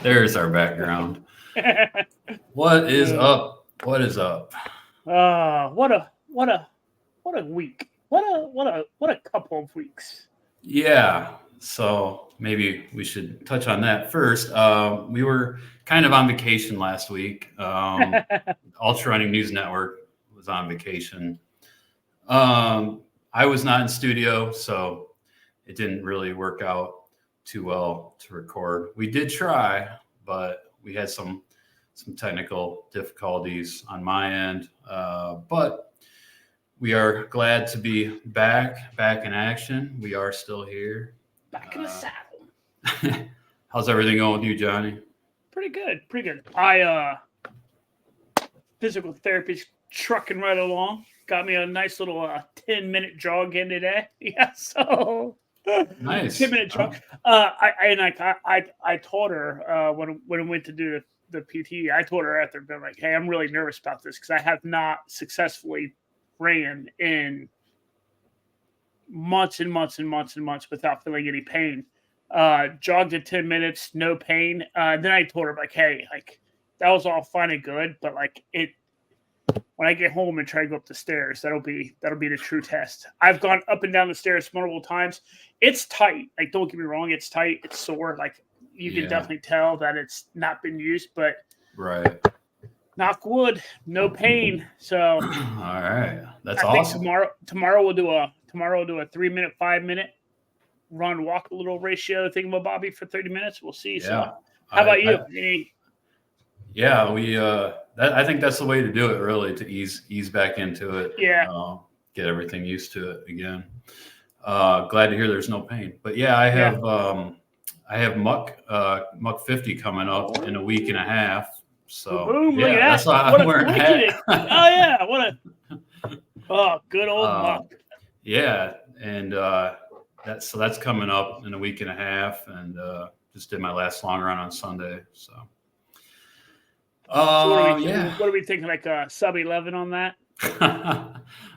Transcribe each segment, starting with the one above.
There's our background. What is up? What is up? What a week. What a couple of weeks. Yeah. So maybe we should touch on that first. We were kind of on vacation last week. Ultra Running News Network was on vacation. I was not in studio, so it didn't really work out too well to record. We did try, but we had some technical difficulties on my end. But we are glad to be back in action. We are still here. Back in the saddle. How's everything going with you, Johnny? Pretty good. Pretty good. I physical therapy's trucking right along. Got me a nice little 10-minute jog in today. Yeah, so Nice. 10-minute jog. I told her when I went to do the PT, I told her after being like, hey, I'm really nervous about this because I have not successfully ran in months and months and months and months without feeling any pain. Jogged at 10 minutes, no pain. Then I told her like, hey, like that was all fine and good, but like it when I get home and try to go up the stairs, that'll be the true test. I've gone up and down the stairs multiple times. It's tight. Like, don't get me wrong, it's tight, it's sore. Like you can definitely tell that it's not been used, but right. Knock wood, no pain. So all right. That's I awesome. think tomorrow we'll do a 3-minute, 5-minute run walk a little ratio thingamabobby for 30 minutes. We'll see. Yeah. So how about you? We I think that's the way to do it, really, to ease back into it. Yeah. Get everything used to it again. Glad to hear there's no pain. But yeah, I have Muck 50 coming up in a week and a half. So boom, yeah, look at that. That's why I'm wearing a hat. Oh yeah, good old Muck. Yeah, and that's coming up in a week and a half, and just did my last long run on Sunday. So what are we thinking? Like sub 11 on that?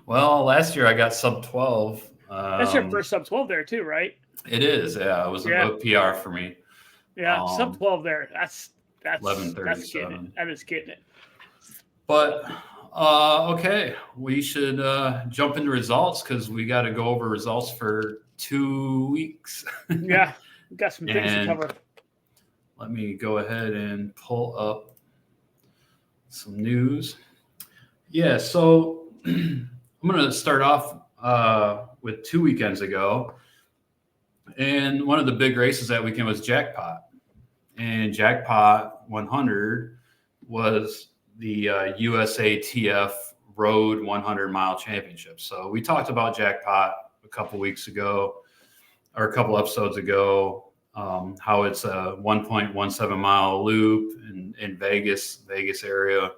Well, last year I got sub 12. That's your first sub 12 there too, right? It is. Yeah, it was a PR for me. Yeah, sub 12 there. That's 11:37. That is getting it. But okay, we should jump into results because we got to go over results for 2 weeks. Yeah, we got some things to cover. Let me go ahead and pull up some news. Yeah, so I'm going to start off with 2 weekends ago. And one of the big races that weekend was Jackpot. And Jackpot 100 was the USATF Road 100-mile championship. So we talked about Jackpot a couple weeks ago, or a couple episodes ago, how it's a 1.17-mile loop in Vegas area.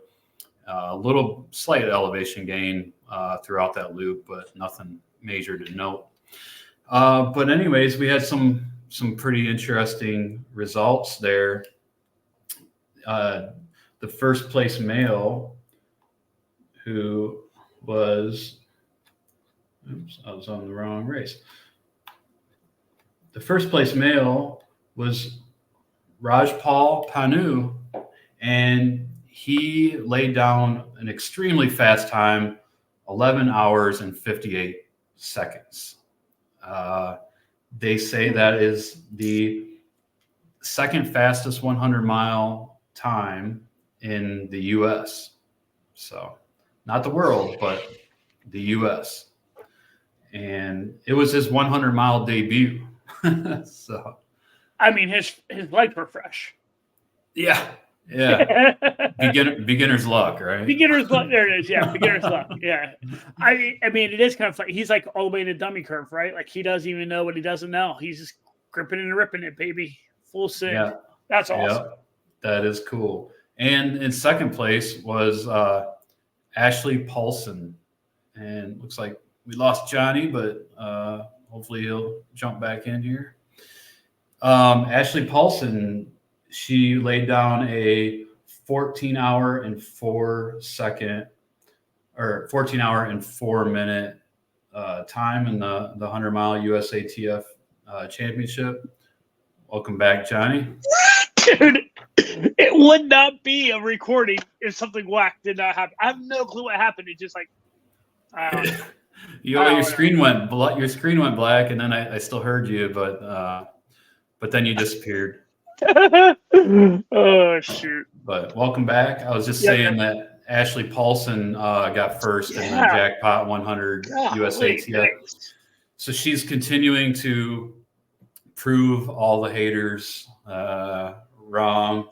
A little slight elevation gain throughout that loop, but nothing major to note. But anyways, we had some pretty interesting results there. The first place male, who was, I was on the wrong race. The first place male was Rajpal Panu, and he laid down an extremely fast time, 11 hours and 58 seconds. They say that is the second fastest 100-mile time in the U.S. So not the world, but the U.S. And it was his 100-mile debut. So, I mean, his legs were fresh. Yeah. Beginner's luck, right? Beginner's luck. There it is. Yeah, beginner's luck. Yeah. I mean, it is kind of funny. He's like all the way in the dummy curve, right? Like he doesn't even know what he doesn't know. He's just gripping and ripping it, baby. Full send. Yeah. That's awesome. Yeah, that is cool. And in second place was Ashley Paulson. And looks like we lost Johnny, but hopefully he'll jump back in here. Ashley Paulson, she laid down a 14-hour and 4-minute time in the 100-mile USATF championship. Welcome back, Johnny. Dude, It would not be a recording if something whack did not happen. I have no clue what happened. It's just like I don't know. Your screen went black, and then I still heard you, but then you disappeared. Oh shoot! But welcome back. I was just saying that Ashley Paulson got first in the Jackpot 100 U.S.A.T.F. So she's continuing to prove all the haters wrong.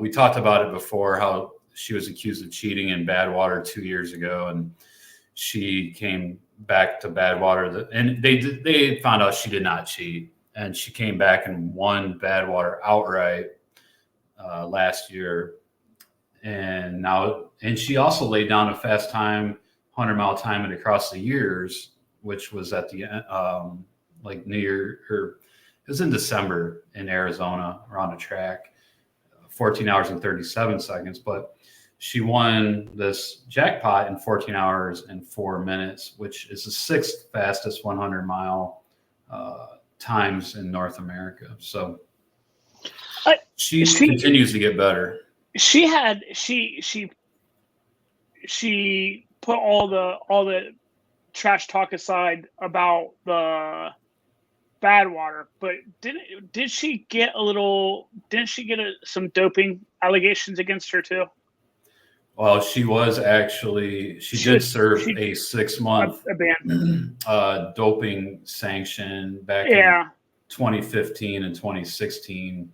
We talked about it before, how she was accused of cheating in Badwater 2 years ago, and she came back to Badwater, and they found out she did not cheat, and she came back and won Badwater outright last year, and she also laid down a fast time, 100-mile time and across the years, which was at the like New Year, it was in December in Arizona around a track, 14 hours and 37 seconds, but she won this jackpot in 14 hours and 4 minutes, which is the sixth fastest 100-mile times in North America. So she continues to get better. She put all the trash talk aside about the Badwater, but didn't she get some doping allegations against her too? Well, she did serve a 6-month doping sanction back in 2015 and 2016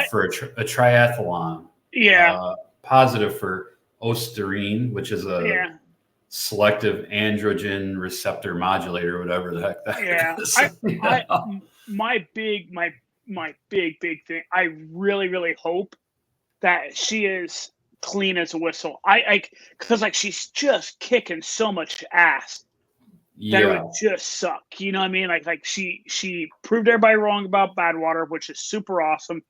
for a triathlon. Yeah. Positive for ostarine, which is a selective androgen receptor modulator, whatever the heck that is. My big thing, I really hope that she is clean as a whistle. Because she's just kicking so much ass that it would just suck. You know what I mean? Like she proved everybody wrong about Badwater, which is super awesome.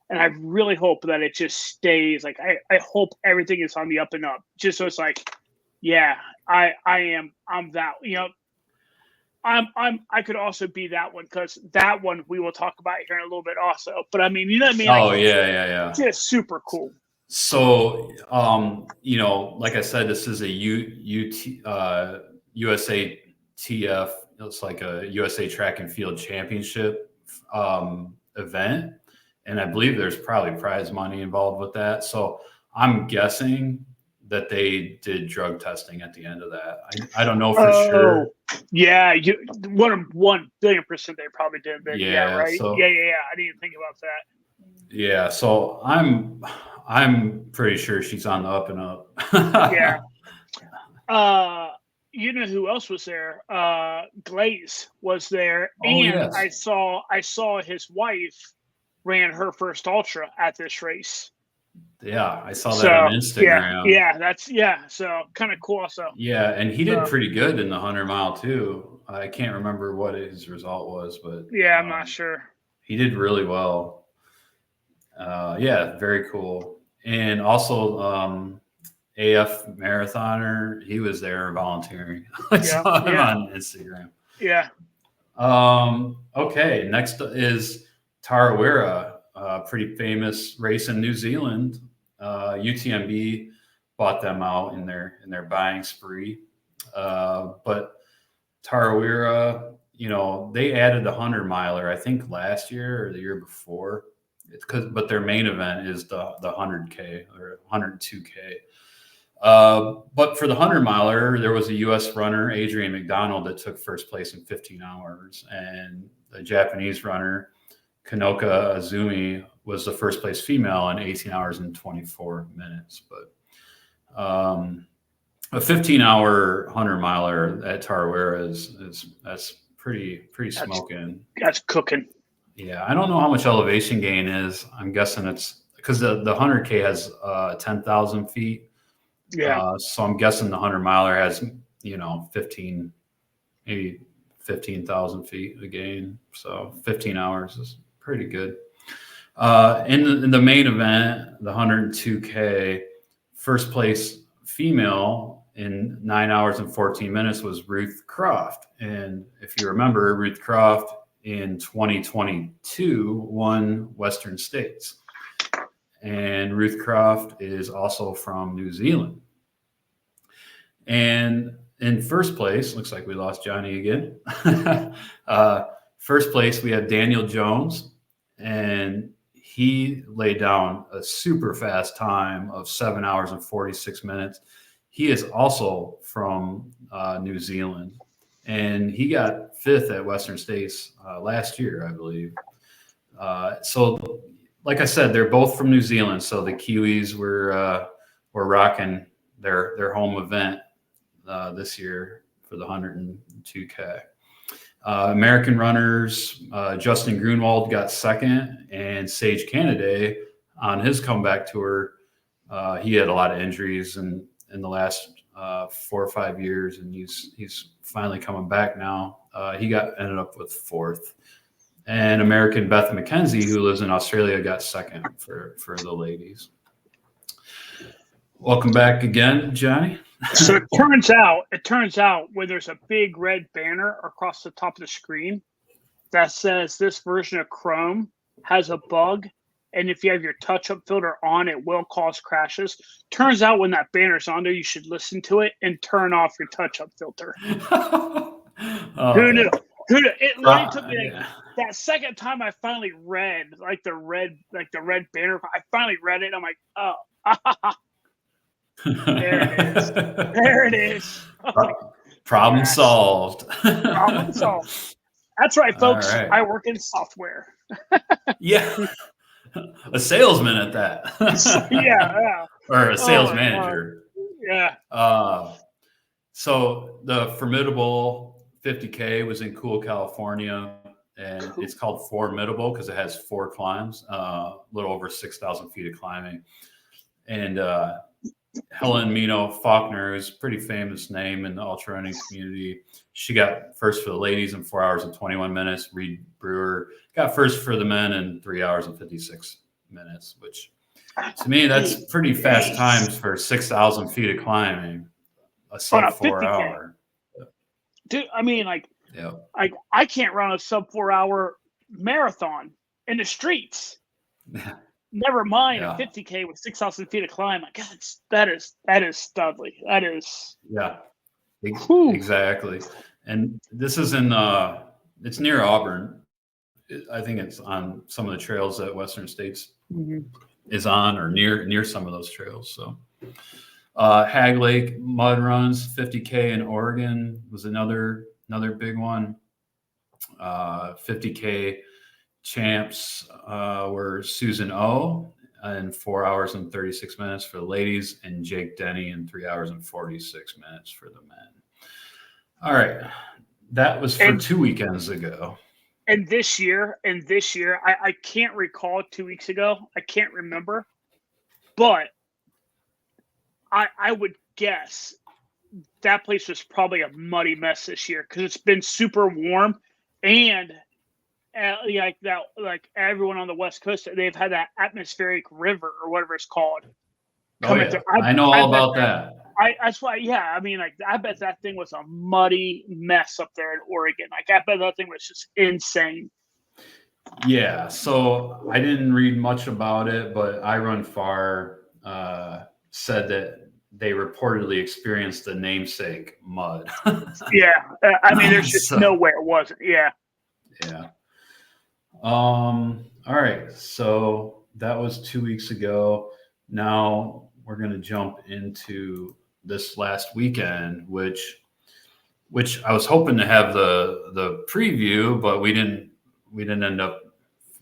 And I really hope that it just stays. Like I hope everything is on the up and up. Just so it's like, I'm that, I could also be that one, because that one we will talk about here in a little bit also. But I mean, you know what I mean? Oh, yeah. Just super cool. So, like I said, this is a USATF. It's like a USA Track and Field Championship event. And I believe there's probably prize money involved with that. So I'm guessing that they did drug testing at the end of that. I don't know for sure. Yeah, 1 billion% they probably did. But right. So, yeah. I didn't even think about that. Yeah, so I'm pretty sure she's on the up and up. You know who else was there? Glaze was there, I saw his wife ran her first ultra at this race. Yeah, I saw that on Instagram. So kind of cool. So and he did pretty good in the 100-mile too. I can't remember what his result was, but I'm not sure. He did really well. Very cool. And also AF marathoner, he was there volunteering. I saw him on Instagram. Okay, next is Tarawera, a pretty famous race in New Zealand. UTMB bought them out in their buying spree. But Tarawera, they added the 100-miler, I think last year or the year before. But their main event is the 100K or 102K. But for the 100-miler, there was a U.S. runner, Adrian McDonald, that took first place in 15 hours. And the Japanese runner, Kanoka Azumi, was the first place female in 18 hours and 24 minutes. But a 15-hour 100-miler at Tarawera that's pretty smoking. That's cooking. Yeah, I don't know how much elevation gain is. I'm guessing it's because the 100K has 10,000 feet. Yeah. So I'm guessing the 100-miler has 15,000 feet of gain. So 15 hours is pretty good. In the main event, the 102K, first place female in 9 hours and 14 minutes was Ruth Croft. And if you remember, Ruth Croft in 2022 won Western States. and Ruth Croft is also from New Zealand. And in first place, looks like we lost Johnny again. First place, we have Daniel Jones, and he laid down a super fast time of 7 hours and 46 minutes. He is also from New Zealand, and he got 5th at Western States last year, I believe. So, like I said, they're both from New Zealand, so the Kiwis were rocking their home event this year for the 102K. American runners, Justin Grunwald got 2nd, and Sage Canaday on his comeback tour, he had a lot of injuries in the last 4 or 5 years, and he's finally coming back now. He ended up with 4th. And American Beth McKenzie, who lives in Australia, got 2nd for the ladies. Welcome back again, Johnny. So it turns out when there's a big red banner across the top of the screen that says this version of Chrome has a bug, and if you have your touch-up filter on, it will cause crashes. Turns out when that banner's on there, you should listen to it and turn off your touch-up filter. Who knew? It literally took me that second time I finally read the red banner. I finally read it. I'm like, oh. There it is. Problem solved. Problem solved. That's right, folks. Right. I work in software. Yeah. A salesman at that. Yeah. Or a sales manager. Yeah. So the formidable 50K was in Cool, California, and it's called Formidable because it has 4 climbs, a little over 6,000 feet of climbing. And Helen Mino Faulkner is a pretty famous name in the ultra running community. She got first for the ladies in 4 hours and 21 minutes. Reed Brewer got first for the men in 3 hours and 56 minutes, which to me, that's pretty fast times for 6,000 feet of climbing, a sub 4 hour. Dude, I mean, I can't run a sub 4 hour marathon in the streets. Never mind a 50K with 6,000 feet of climb. Like, God, that is studly. That is. Yeah, exactly. And this is it's near Auburn. I think it's on some of the trails that Western States is on, or near some of those trails. So Hag Lake Mud Runs 50K in Oregon was another big one. 50K champs were Susan O in 4 hours and 36 minutes for the ladies, and Jake Denny in 3 hours and 46 minutes for the men. All right. That was for 2 weekends ago. And this year, I can't recall 2 weeks ago. I can't remember. But I would guess that place was probably a muddy mess this year because it's been super warm, and like everyone on the West Coast, they've had that atmospheric river or whatever it's called. I know all about that. That's why, yeah. I mean, I bet that thing was a muddy mess up there in Oregon. I bet that thing was just insane. Yeah. So I didn't read much about it, but I Run Far said that they reportedly experienced the namesake mud. Yeah. I mean, there's just no way it wasn't. Yeah. Yeah. All right. So that was 2 weeks ago. Now we're going to jump into this last weekend, which I was hoping to have the preview, but we didn't end up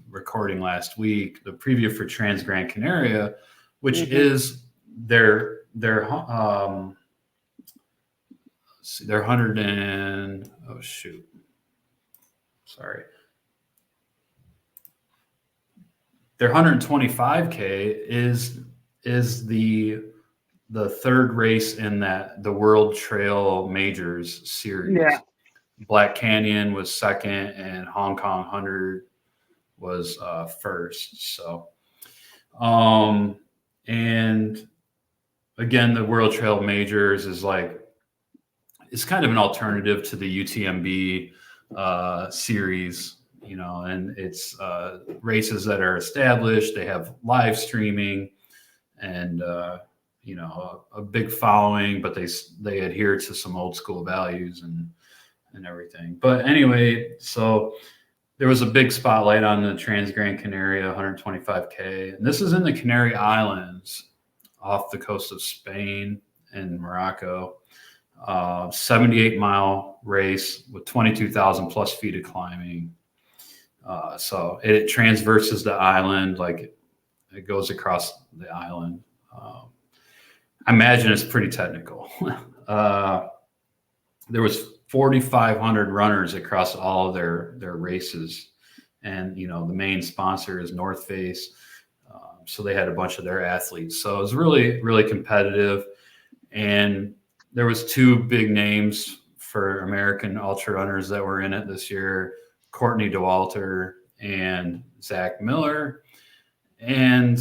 recording last week. The preview for Trans Gran Canaria, which is their 100 and their 125K is the third race in the World Trail Majors series. Yeah. Black Canyon was second, and Hong Kong 100 was first. So, and again, the World Trail Majors is it's kind of an alternative to the UTMB series and it's races that are established. They have live streaming and, a big following, but they adhere to some old school values and everything. But anyway, so there was a big spotlight on the Trans Gran Canaria 125K. And this is in the Canary Islands off the coast of Spain and Morocco. 78-mile race with 22,000 plus feet of climbing. So it transverses the island, like it goes across the island. I imagine it's pretty technical. There was 4,500 runners across all of their races. And, the main sponsor is North Face. So they had a bunch of their athletes. So it was really, really competitive. And there was two big names for American ultra runners that were in it this year, Courtney Dauwalter and Zach Miller. And,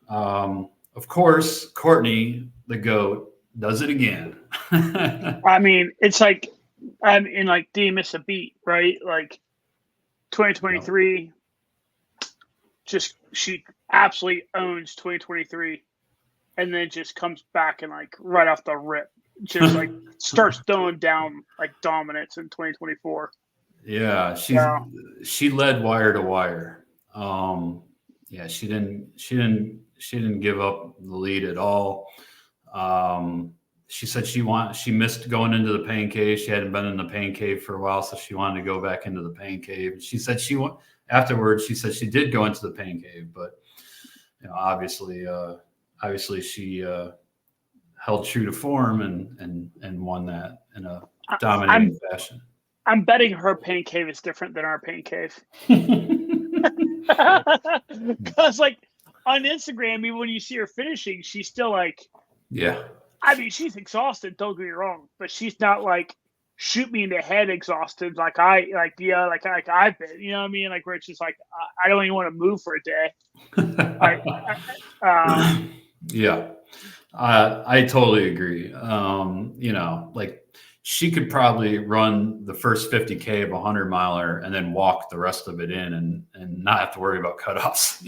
of course, Courtney, the GOAT, does it again. I mean, it's like, do you miss a beat, right? Like 2023, just she absolutely owns 2023 and then just comes back and like right off the rip, just like starts throwing down like dominance in 2024. Yeah, she led wire to wire. She didn't give up the lead at all. She said she missed going into the pain cave. She hadn't been in the pain cave for a while, so she wanted to go back into the pain cave. She said afterwards. She said she did go into the pain cave, but obviously she held true to form and won that in a dominating fashion. I'm betting her pain cave is different than our pain cave. Because like on Instagram, even when you see her finishing, she's still like, yeah. I mean, she's exhausted. Don't get me wrong, but she's not like shoot me in the head exhausted like I've been. You know what I mean? Like where it's just like I don't even want to move for a day. Yeah, I totally agree. Like she could probably run the first 50K of a 100-miler and then walk the rest of it in and not have to worry about cutoffs.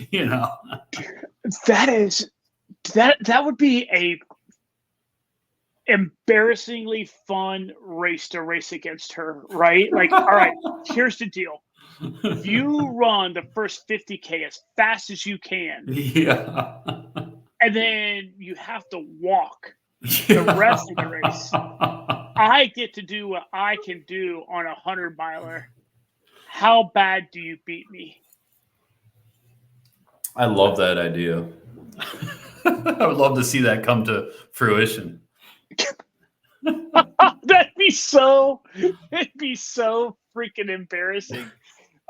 That would be a embarrassingly fun race to race against her, right? Like, all right, here's the deal. You run the first 50K as fast as you can. Yeah. And then you have to walk the rest of the race. I get to do what I can do on a 100-miler. How bad do you beat me? I love that idea. I would love to see that come to fruition. It'd be so freaking embarrassing.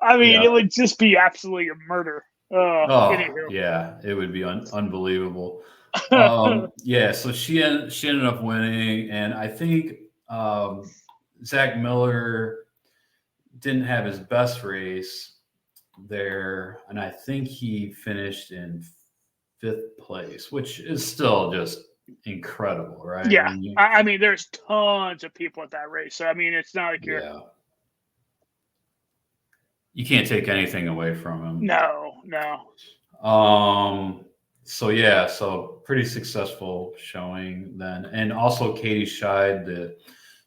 I mean, It would just be absolutely a murder. Yeah, it would be unbelievable. So she ended up winning, and I think Zach Miller didn't have his best race there, and I think he finished in 5th place, which is still just incredible, right? Yeah, I mean, there's tons of people at that race, so I mean, it's not like you can't take anything away from him. No. So pretty successful showing then, and also Katie Scheid,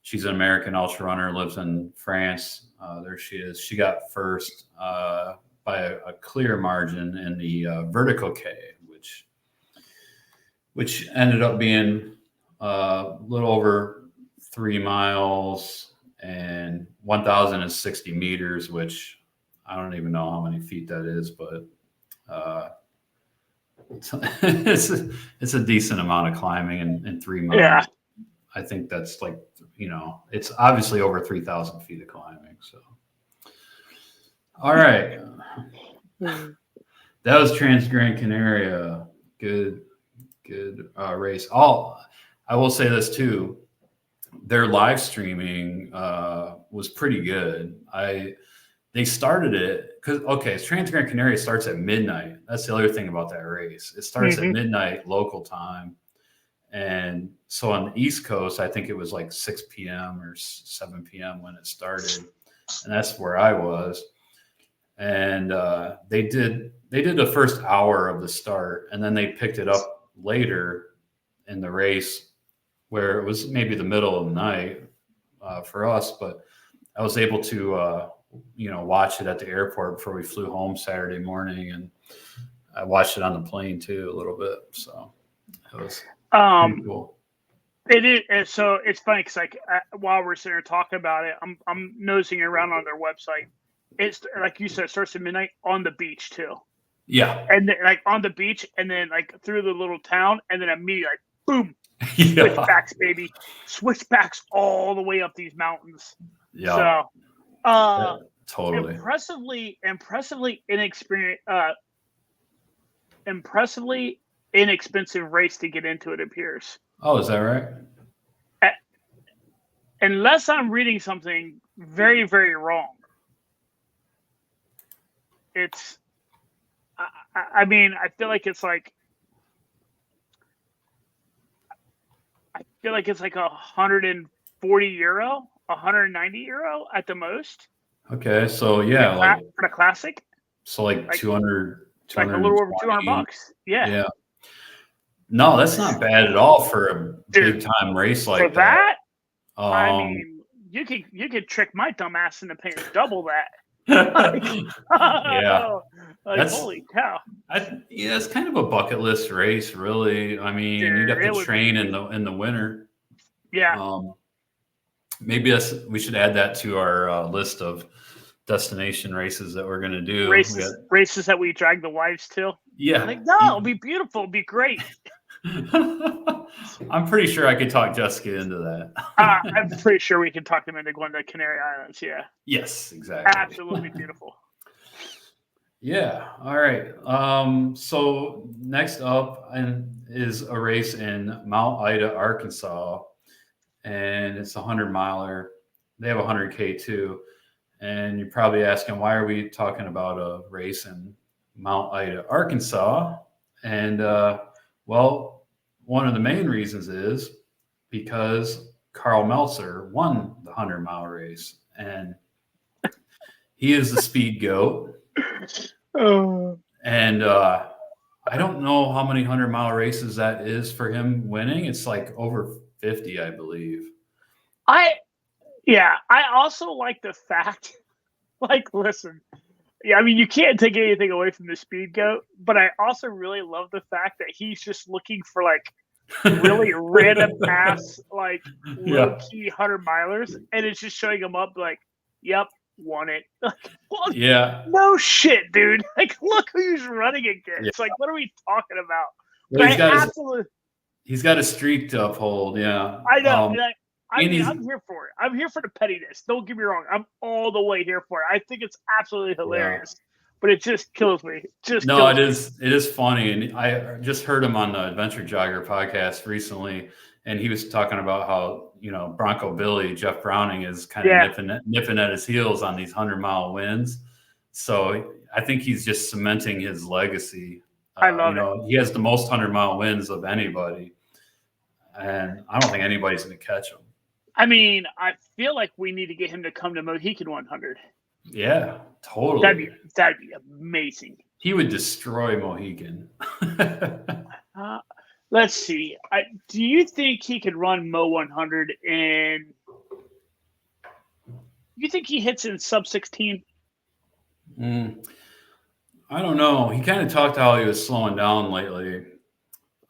she's an American ultra runner, lives in France. There she is. She got first by a clear margin in the vertical K, which ended up being a little over 3 miles and 1,060 meters, which I don't even know how many feet that is, but it's a decent amount of climbing in 3 miles. Yeah. I think that's like, it's obviously over 3,000 feet of climbing. So, all right. That was Trans Gran Canaria. Good race. I will say this too. Their live streaming was pretty good. They started it because Trans Gran Canaria starts at midnight. That's the other thing about that race. It starts at midnight local time, and so on the East Coast, I think it was like 6 p.m. or 7 p.m. when it started, and that's where I was. and they did the first hour of the start, and then they picked it up later in the race, where it was maybe the middle of the night for us, but I was able to watch it at the airport before we flew home Saturday morning, and I watched it on the plane too a little bit. So it was pretty cool. It is. So it's funny because while we're sitting here talking about it, I'm nosing around on their website. It's like you said, it starts at midnight on the beach too. Yeah, and then, on the beach, and then through the little town, and then immediately boom, switchbacks, baby, switchbacks all the way up these mountains. Yeah. So, totally. Impressively inexpensive race to get into, it appears. Oh, is that right? Unless I'm reading something very, very wrong. It's, I mean, I feel like it's like, €140, €190 at the most. Okay, so yeah, for the classic. So like 200, like a little over $200. Yeah. Yeah. No, that's not bad at all for a big time race like that. I mean, you could trick my dumb ass into paying double that. Yeah. That's holy cow. It's kind of a bucket list race, really. I mean, you'd have to train in the winter. Yeah. Maybe we should add that to our list of destination races that we're going to do. Races that we drag the wives to. Yeah. It'll be beautiful. It'll be great. I'm pretty sure I could talk Jessica into that. I'm pretty sure we can talk them into going to Canary Islands. Yeah. Yes, exactly. Absolutely beautiful. Yeah. All right. So next up is a race in Mount Ida, Arkansas, and it's a 100-miler. They have a 100K too. And you're probably asking, why are we talking about a race in Mount Ida, Arkansas? And well, one of the main reasons is because Carl Meltzer won the 100-mile race, and he is the speed GOAT. And I don't know how many 100-mile races that is for him winning. It's like over 50, I believe. I also like the fact, listen, I mean, you can't take anything away from the speed GOAT, but I also really love the fact that he's just looking for really random ass, low key 100-milers, and it's just showing him up yep, won it. Yeah. No shit, dude. Look who's running against. Yeah. What are we talking about? Well, he's got a streak to uphold. Yeah. I know. I'm here for it. I'm here for the pettiness. Don't get me wrong. I'm all the way here for it. I think it's absolutely hilarious, but it just kills me. It is funny. And I just heard him on the Adventure Jogger podcast recently, and he was talking about how, Bronco Billy, Jeff Browning, is kind of nipping at his heels on these 100-mile wins. So I think he's just cementing his legacy. I love it. He has the most 100-mile wins of anybody, and I don't think anybody's going to catch him. I mean, I feel like we need to get him to come to Mohican 100. Yeah, totally. That'd be amazing. He would destroy Mohican. Let's see. Do you think he could run Mo 100 in? You think he hits in sub 16? I don't know. He kind of talked how he was slowing down lately.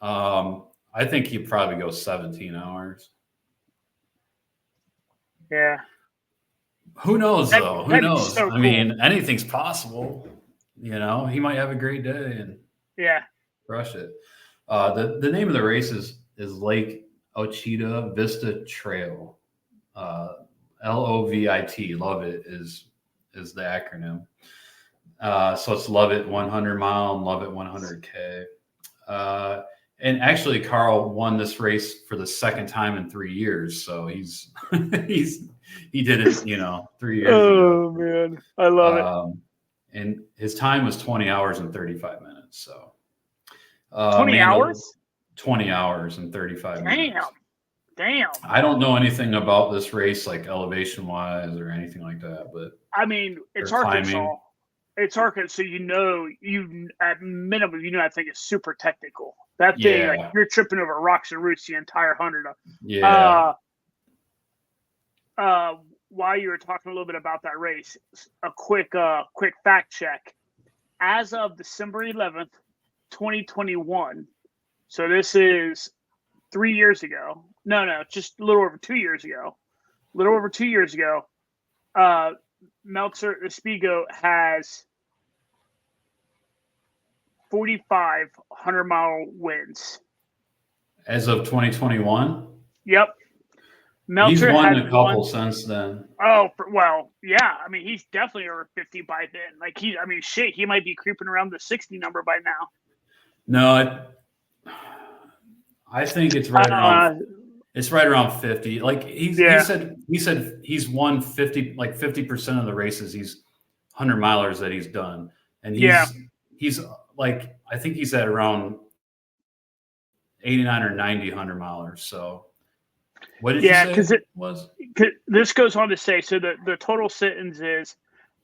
I think he'd probably go 17 hours. Yeah. Who knows, though? Who knows? So cool. I mean, anything's possible. He might have a great day and crush it. The name of the race is Lake Ouachita Vista Trail. LOVIT. Love it is the acronym. So it's Love It 100 mile and Love It 100K. And actually, Carl won this race for the second time in 3 years. So he did it, 3 years ago. Oh man, I love it. And his time was 20 hours and 35 minutes. So 20 hours? 20 hours and 35 minutes. Damn. I don't know anything about this race, like elevation wise or anything like that, but I mean, it's Arkansas. It's Arkansas, so you at minimum, I think it's super technical. That thing, like you're tripping over rocks and roots the entire 100. Yeah. While you were talking a little bit about that race, a quick fact check. As of December 11th, 2021, so this is 3 years ago. No, just a little over 2 years ago. Meltzer Espigo has 45 100-mile wins. As of 2021? Yep. Meltzer he's won a couple since then. Oh, well, yeah. I mean, he's definitely over 50 by then. Like, he might be creeping around the 60 number by now. No, I think it's right around. It's right around 50. Like he said he's won 50% of the races. He's 100 milers that he's done, and he's like I think he's at around 89 or 90 100 milers. So what did you say? Because this goes on to say so the total sentence is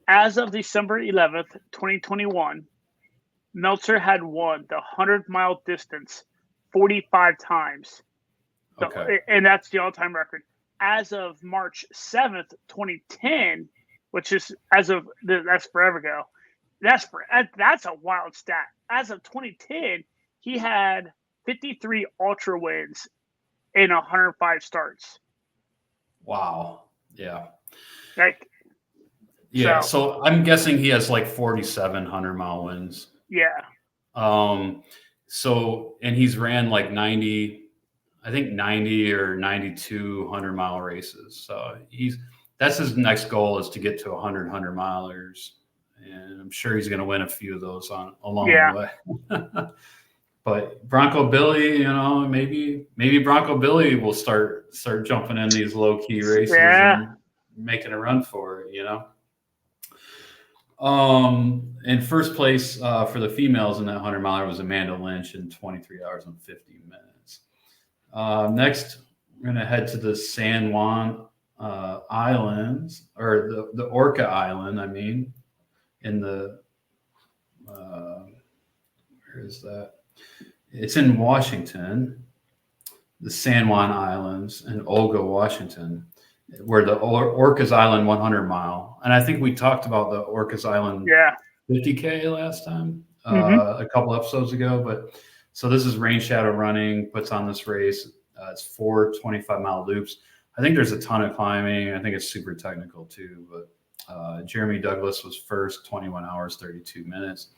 as of December 11th, 2021, Meltzer had won the 100-mile distance 45 times. Okay. And that's the all-time record. As of March 7th, 2010, which is that's forever ago. That's a wild stat. As of 2010, he had 53 ultra wins in 105 starts. Wow. Yeah. So I'm guessing he has like 47 100-mile wins. Yeah. So and he's ran like 90 or 92 100-mile races. So that's his next goal is to get to 100 100-milers, and I'm sure he's going to win a few of those along the way. But Bronco Billy, maybe Bronco Billy will start jumping in these low key races and making a run for it. And first place for the females in that 100-miler was Amanda Lynch in 23 hours and 50 minutes. Next, we're going to head to the San Juan Islands, or the Orca Island, in the, where is that? It's in Washington, the San Juan Islands in Olga, Washington, where the Orcas Island 100-mile. And I think we talked about the Orcas Island 50K last time, a couple episodes ago, but so this is Rain Shadow Running, puts on this race. It's 4 25-mile loops. I think there's a ton of climbing. I think it's super technical too. But Jeremy Douglas was first, 21 hours, 32 minutes.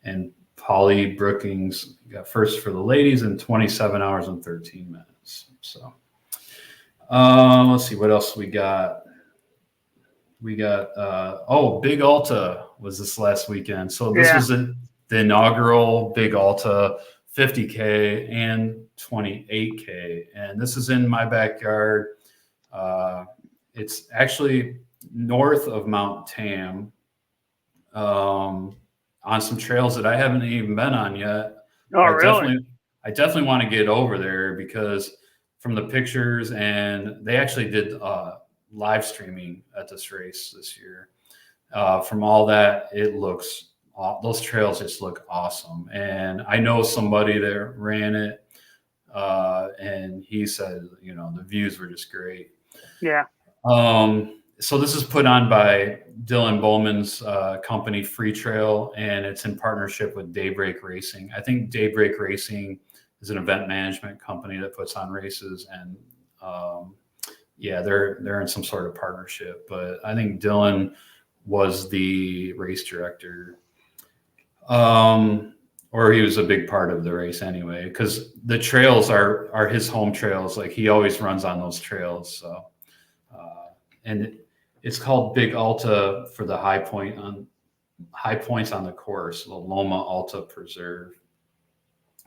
And Polly Brookings got first for the ladies in 27 hours and 13 minutes. So let's see what else we got. We got, Big Alta was this last weekend. So this was the inaugural Big Alta 50K and 28K. And this is in my backyard. It's actually north of Mount Tam on some trails that I haven't even been on yet. Oh, really? I definitely want to get over there because from the pictures, and they actually did live streaming at this race this year. From all that, those trails just look awesome. And I know somebody that ran it, and he said, the views were just great. Yeah. So this is put on by Dylan Bowman's company, Free Trail, and it's in partnership with Daybreak Racing. I think Daybreak Racing is an event management company that puts on races, and they're in some sort of partnership. But I think Dylan was the race director. Or he was a big part of the race anyway, because the trails are his home trails. Like he always runs on those trails. So, and it's called Big Alta for the high points on the course, the Loma Alta Preserve.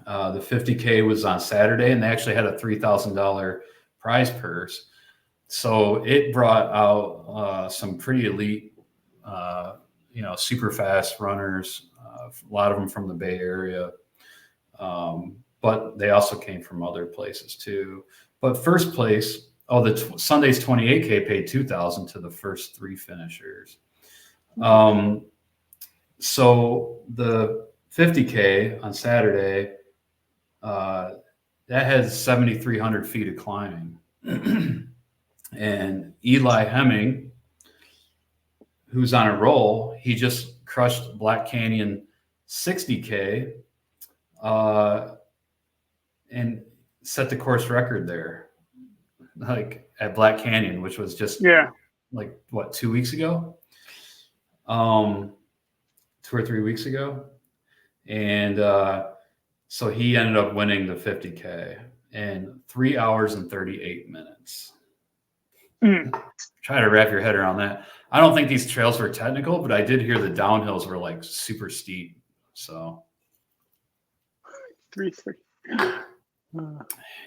The 50K was on Saturday, and they actually had a $3,000 prize purse. So it brought out some pretty elite, super fast runners. A lot of them from the Bay Area, but they also came from other places too. But first place, Sunday's 28K paid $2,000 to the first 3 finishers. So the 50K on Saturday, that has 7,300 feet of climbing. And Eli Hemming, who's on a roll, he just crushed Black Canyon 60K and set the course record there, like at Black Canyon, which was just like what, 2 weeks ago, 2 or 3 weeks ago, and so he ended up winning the 50K in 3 hours and 38 minutes. Try to wrap your head around that. I don't think these trails were technical, but I did hear the downhills were like super steep. So 3-3.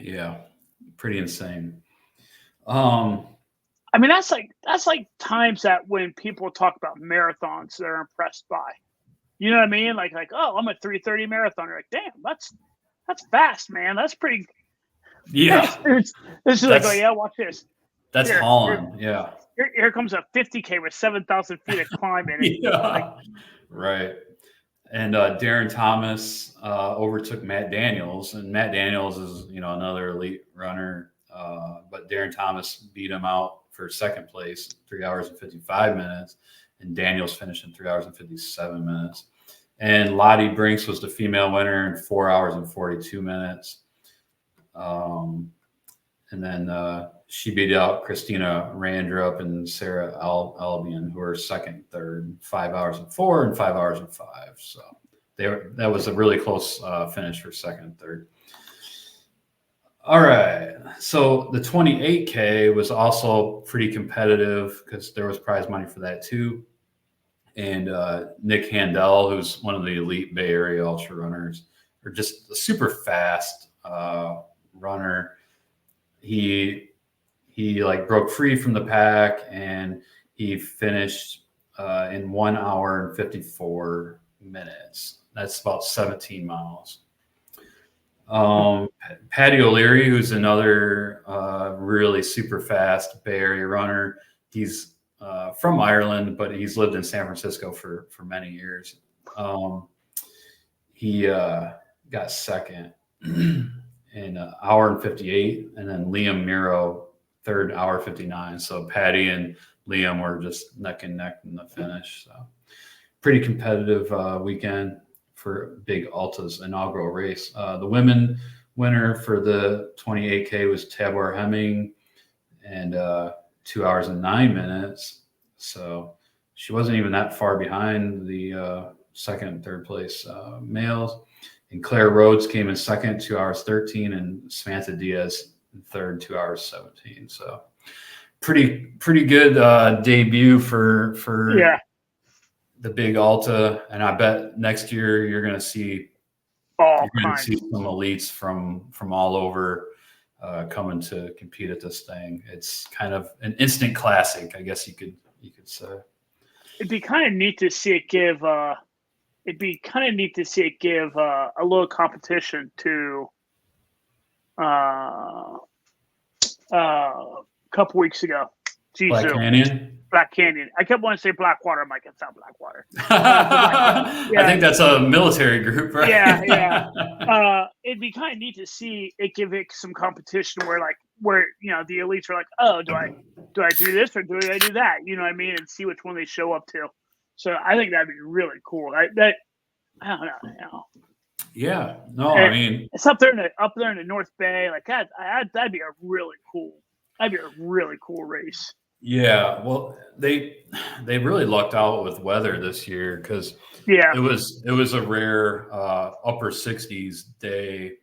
Yeah, pretty insane. I mean, that's like times that when people talk about marathons, they're impressed by. You know what I mean? Like, oh, I'm a 3:30 marathon. You're like, damn, that's fast, man. That's pretty. Yeah. This is like, oh yeah, watch this. That's hauling. Yeah. Here comes a 50K with 7,000 feet of climbing. Yeah. Right. And Darren Thomas overtook Matt Daniels, and Matt Daniels is, another elite runner. But Darren Thomas beat him out for second place, 3 hours and 55 minutes, and Daniels finished in 3 hours and 57 minutes. And Lottie Brinks was the female winner in 4 hours and 42 minutes. And then she beat out Christina Randrup and Sarah Albion, who were second, third, 5 hours and 4 and 5 hours and 5. So that was a really close finish for second and third. All right. So the 28K was also pretty competitive because there was prize money for that too. And Nick Handel, who's one of the elite Bay Area ultra runners, or just a super fast runner. He like broke free from the pack, and he finished in 1 hour and 54 minutes. That's about 17 miles. Patty O'Leary, who's another really super fast Bay Area runner. He's from Ireland, but he's lived in San Francisco for many years. He got second in an hour and 58, and then Liam Miro third, hour 59. So Patty and Liam were just neck and neck in the finish. So pretty competitive weekend for Big Alta's inaugural race. The women winner for the 28K was Tabor Hemming, and 2 hours and 9 minutes. So she wasn't even that far behind the second and third place males. And Claire Rhodes came in second, 2 hours 13, and Samantha Diaz in third, 2 hours 17. So pretty good debut for the Big Alta. And I bet next year you're going to see some elites from all over coming to compete at this thing. It's kind of an instant classic, I guess you could say. It'd be kind of neat to see it give. A little competition to a couple weeks ago. Black Canyon. I kept wanting to say Blackwater. I'm like, it's not Blackwater. I think that's a military group, right? Yeah. It'd be kind of neat to see it give it some competition where the elites are like, oh, do I do this or do I do that? You know what I mean? And see which one they show up to. So I think that'd be really cool. I don't know. Yeah. No, and I mean, it's up there in the North Bay. Like that'd be a really cool. That'd be a really cool race. Yeah, well, they really lucked out with weather this year because it was a rare upper 60s day,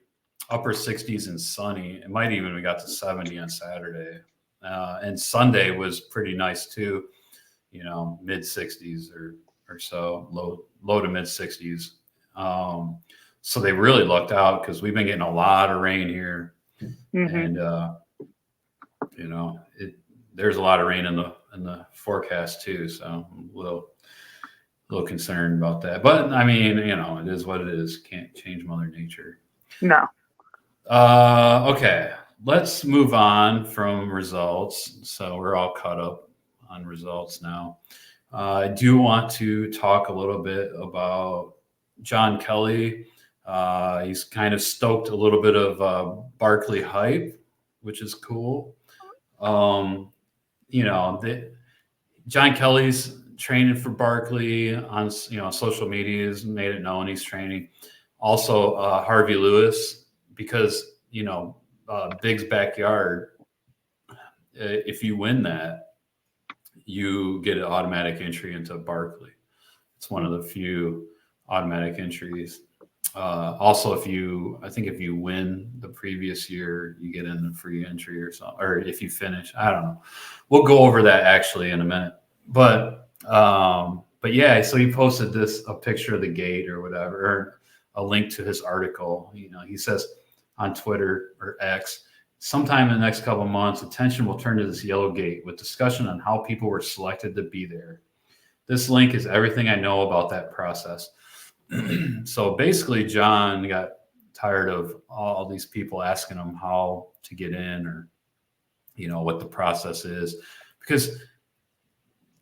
upper 60s and sunny. It might even we got to 70 on Saturday, and Sunday was pretty nice too. Mid 60s or so, low to mid 60s. So they really lucked out because we've been getting a lot of rain here, and there's a lot of rain in the forecast too, so I'm a little concerned about that. But I mean, it is what it is. Can't change Mother Nature. No. Okay, let's move on from results. So we're all caught up on results now. I do want to talk a little bit about John Kelly. He's kind of stoked a little bit of Barkley hype, which is cool. Um, John Kelly's training for Barkley on social media has made it known he's training. Also, Harvey Lewis, because Big's backyard. If you win that, you get an automatic entry into Barkley. It's one of the few automatic entries. Also, if you win the previous year, you get in a free entry or something. Or if you finish, I don't know. We'll go over that actually in a minute. But yeah, so he posted a picture of the gate or whatever, or a link to his article. He says on Twitter or X, sometime in the next couple of months, attention will turn to this yellow gate with discussion on how people were selected to be there. This link is everything I know about that process. So basically, John got tired of all these people asking him how to get in or, what the process is. Because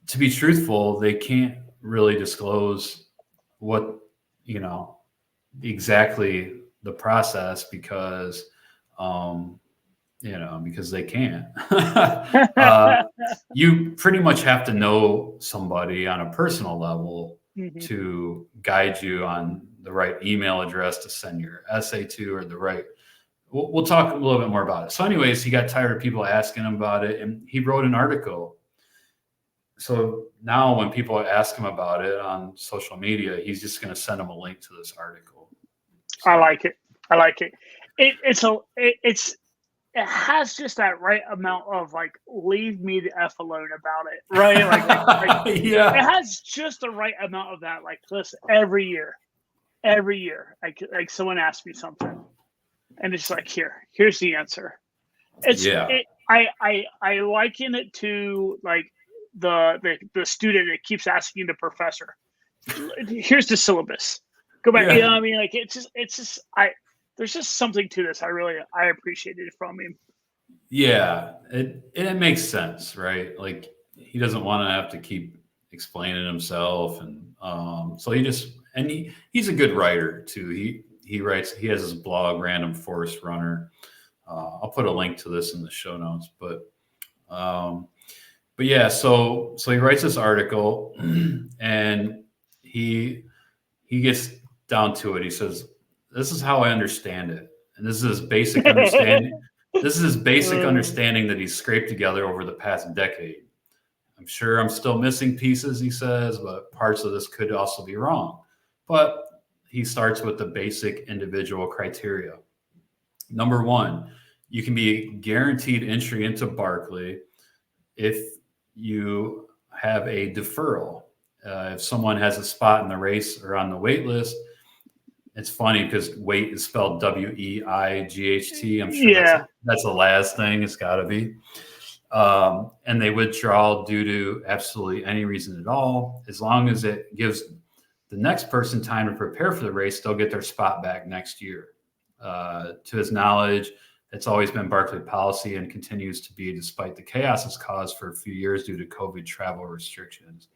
to be truthful, they can't really disclose what, exactly the process because, because they can't. You pretty much have to know somebody on a personal level to guide you on the right email address to send your essay to, or the right. We'll talk a little bit more about it. So anyways, he got tired of people asking him about it, and he wrote an article. So now when people ask him about it on social media, he's just going to send them a link to this article. So, I like it. It has just that right amount of like, leave me the F alone about it, right? Like yeah, it has just the right amount of that. Like, listen, every year, like someone asks me something, and it's like, here's the answer. I liken it to like the student that keeps asking the professor, here's the syllabus. Go back. Yeah. I mean, like there's just something to this. I appreciated it from him. Yeah, it makes sense, right? Like he doesn't want to have to keep explaining himself, and so he's a good writer too. He writes. He has his blog, Random Forest Runner. I'll put a link to this in the show notes, but yeah. So he writes this article, and he gets down to it. He says, "This is how I understand it, and this is basic understanding." This is his basic understanding that he's scraped together over the past decade. I'm sure I'm still missing pieces, he says, but parts of this could also be wrong. But he starts with the basic individual criteria. Number one, you can be guaranteed entry into Barkley if you have a deferral. If someone has a spot in the race or on the wait list, it's funny because weight is spelled W-E-I-G-H-T. I'm sure that's the last thing. It's got to be. And they withdraw due to absolutely any reason at all. As long as it gives the next person time to prepare for the race, they'll get their spot back next year. To his knowledge, it's always been Barkley policy and continues to be, despite the chaos it's caused for a few years due to COVID travel restrictions.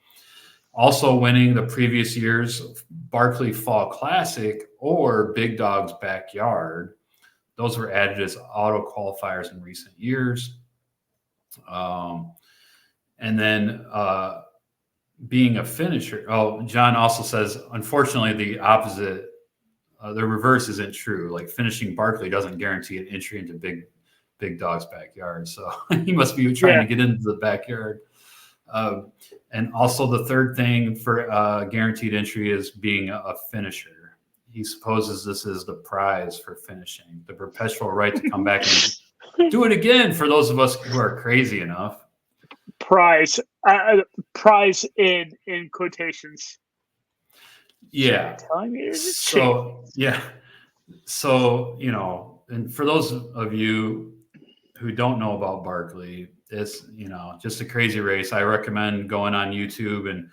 Also winning the previous year's Barkley Fall Classic or Big Dog's Backyard. Those were added as auto qualifiers in recent years. And then being a finisher. Oh, John also says, unfortunately, the opposite, the reverse isn't true. Like finishing Barkley doesn't guarantee an entry into Big Dog's Backyard. So he must be trying to get into the backyard. And also the third thing for guaranteed entry is being a finisher. He supposes this is the prize for finishing, the perpetual right to come back and do it again for those of us who are crazy enough. Prize in quotations. Yeah. So, and for those of you who don't know about Barkley, it's, just a crazy race. I recommend going on YouTube and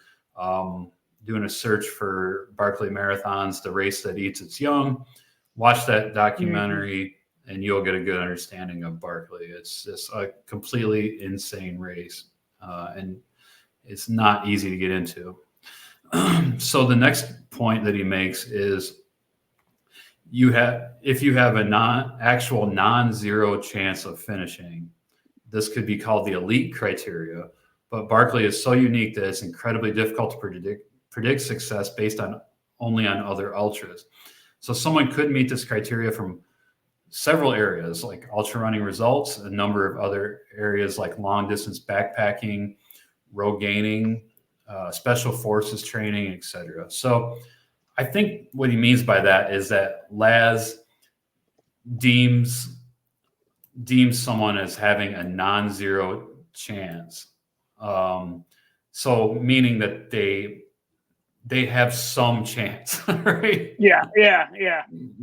doing a search for Barkley Marathons, the race that eats its young. Watch that documentary and you'll get a good understanding of Barkley. It's just a completely insane race. And it's not easy to get into. So the next point that he makes is if you have a non-zero chance of finishing, this could be called the elite criteria. But Barkley is so unique that it's incredibly difficult to predict success based only on other ultras. So someone could meet this criteria from several areas, like ultra running results, a number of other areas like long distance backpacking, road gaining, special forces training, etc. So I think what he means by that is that Laz deems someone as having a non-zero chance. So meaning that they have some chance, right? Yeah.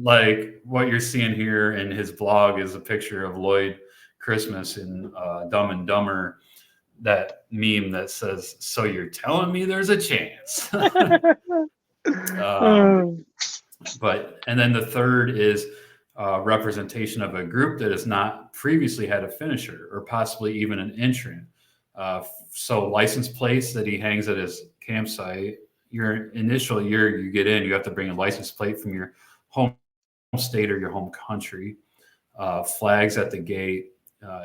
Like what you're seeing here in his blog is a picture of Lloyd Christmas in Dumb and Dumber, that meme that says, "So you're telling me there's a chance." But and then the third is representation of a group that has not previously had a finisher or possibly even an entrant. So license plates that he hangs at his campsite, your initial year you get in, you have to bring a license plate from your home state or your home country, flags at the gate,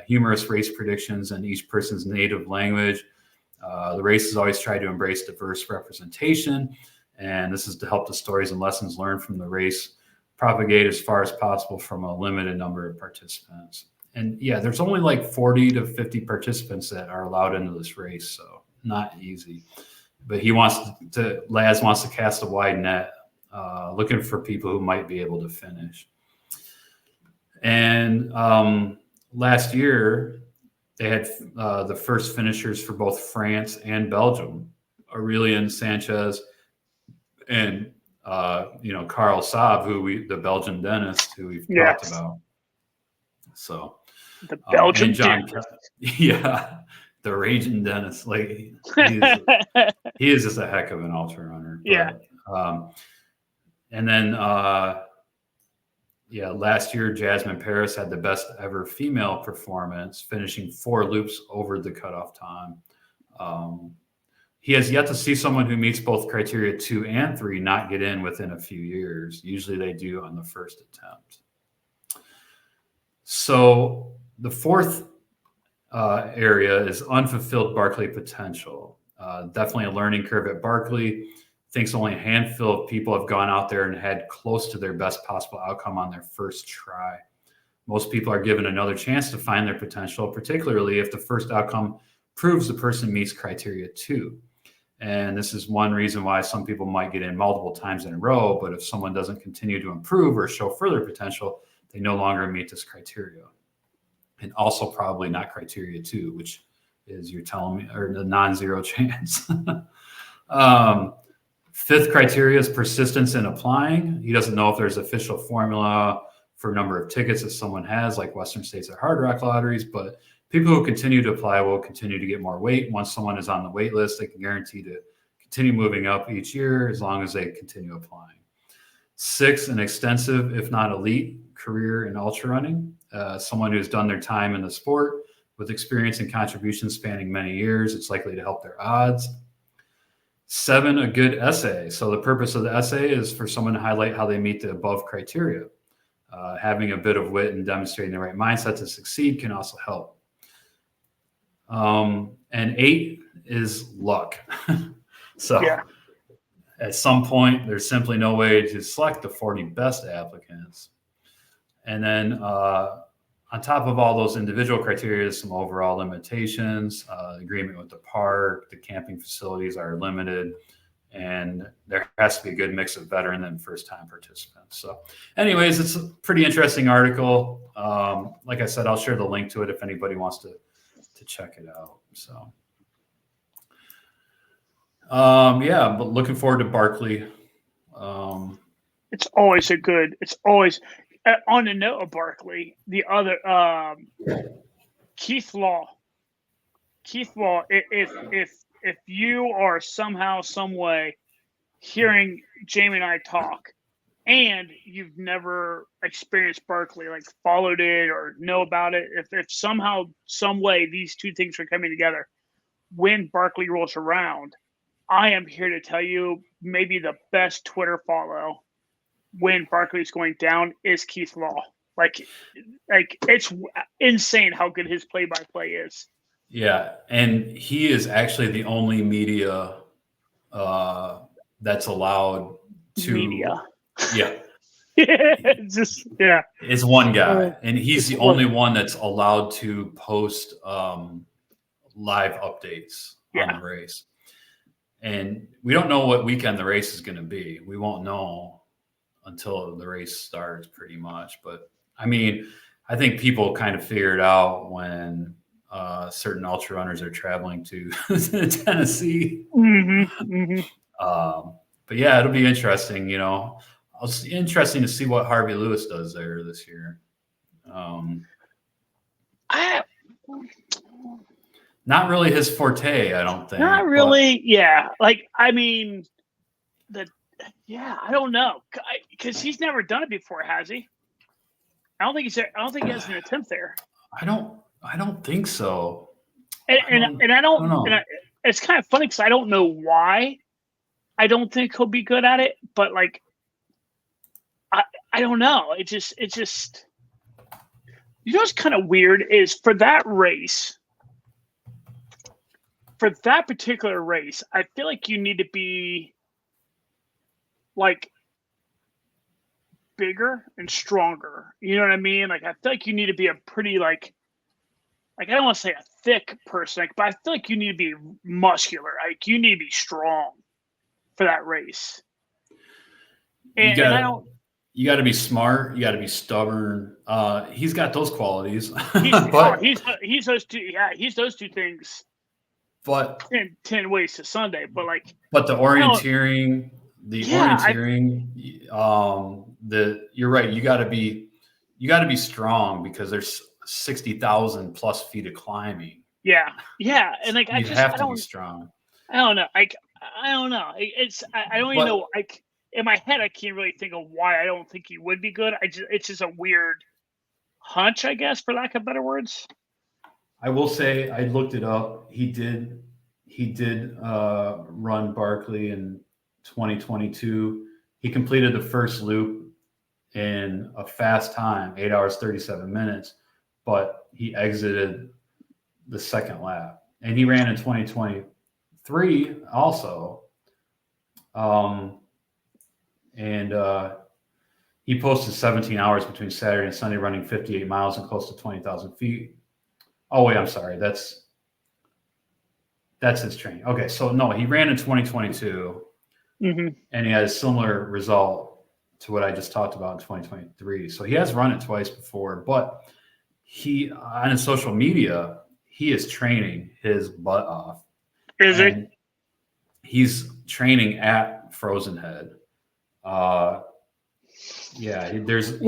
humorous race predictions in each person's native language. The races always try to embrace diverse representation, and this is to help the stories and lessons learned from the race propagate as far as possible from a limited number of participants. And yeah, there's only like 40 to 50 participants that are allowed into this race, so not easy. But Laz wants to cast a wide net, looking for people who might be able to finish. And last year, they had the first finishers for both France and Belgium, Aurelien Sanchez and Carl Saab, the Belgian dentist who we've talked about. So the Belgian dentist, the raging dentist. Like he is just a heck of an ultra runner. And then last year Jasmine Paris had the best ever female performance, finishing 4 loops over the cutoff time. He has yet to see someone who meets both criteria 2 and 3 not get in within a few years. Usually they do on the first attempt. So the fourth area is unfulfilled Barkley potential. Definitely a learning curve at Barkley. Thinks only a handful of people have gone out there and had close to their best possible outcome on their first try. Most people are given another chance to find their potential, particularly if the first outcome proves the person meets criteria 2. And this is one reason why some people might get in multiple times in a row, but if someone doesn't continue to improve or show further potential, they no longer meet this criteria. And also probably not criteria 2, which is you're telling me, or the non-zero chance. Fifth criteria is persistence in applying. He doesn't know if there's official formula for number of tickets that someone has, like Western States or Hard Rock lotteries, but people who continue to apply will continue to get more weight. Once someone is on the wait list, they can guarantee to continue moving up each year as long as they continue applying. 6, an extensive, if not elite, career in ultra running. Someone who's done their time in the sport with experience and contributions spanning many years. It's likely to help their odds. 7, a good essay. So the purpose of the essay is for someone to highlight how they meet the above criteria. Having a bit of wit and demonstrating the right mindset to succeed can also help. And 8 is luck. At some point, there's simply no way to select the 40 best applicants. And then on top of all those individual criteria, some overall limitations, agreement with the park, the camping facilities are limited, and there has to be a good mix of veteran and first-time participants. So anyways, it's a pretty interesting article. Like I said, I'll share the link to it if anybody wants to check it out. So but looking forward to Barkley. It's always on the note of Barkley, the other Keith Law, if you are somehow, some way hearing Jamie and I talk and you've never experienced Barkley, like followed it or know about it, if somehow, some way these two things are coming together, when Barkley rolls around, I am here to tell you maybe the best Twitter follow when Barkley's going down is Keith Law. Like it's insane how good his play-by-play is. Yeah, and he is actually the only media that's allowed to Media. Yeah, Just yeah. it's one guy, and he's the only one. one that's allowed to post live updates on Yeah. the race. And we don't know what weekend the race is going to be. We won't know until the race starts, pretty much. But I mean, I think people kind of figured out when certain ultra runners are traveling to Tennessee. But yeah, it'll be interesting. It's interesting to see what Harvey Lewis does there this year. Not really his forte, I don't think. Not really. Yeah. Like, I mean, I don't know, because he's never done it before, has he? I don't think he has an attempt there. I don't think so. And I don't know. And it's kind of funny because I don't know why. I don't think he'll be good at it, but like, I don't know. It just what's kind of weird is for that particular race, I feel like you need to be like bigger and stronger. You know what I mean? Like, I feel like you need to be a pretty like I don't want to say a thick person, but I feel like you need to be muscular. Like, you need to be strong for that race. And you got to be smart. You got to be stubborn. He's got those qualities. He's those two. Yeah, he's those two things. But 10 ways to Sunday. But the orienteering, you're right. You got to be strong because there's 60,000 plus feet of climbing. Yeah, and like you have to be strong. I don't know. I don't know. I don't even know. Like, in my head, I can't really think of why I don't think he would be good. It's just a weird hunch, I guess, for lack of better words. I will say I looked it up. He did run Barkley in 2022. He completed the first loop in a fast time, 8 hours 37 minutes, but he exited the second lap. And he ran in 2023 also. He posted 17 hours between Saturday and Sunday, running 58 miles and close to 20,000 feet. Oh, wait, I'm sorry. That's his training. Okay, so no, he ran in 2022, and he had a similar result to what I just talked about in 2023. So he has run it twice before, but he, on his social media, he is training his butt off. Is he? He's training at Frozen Head. He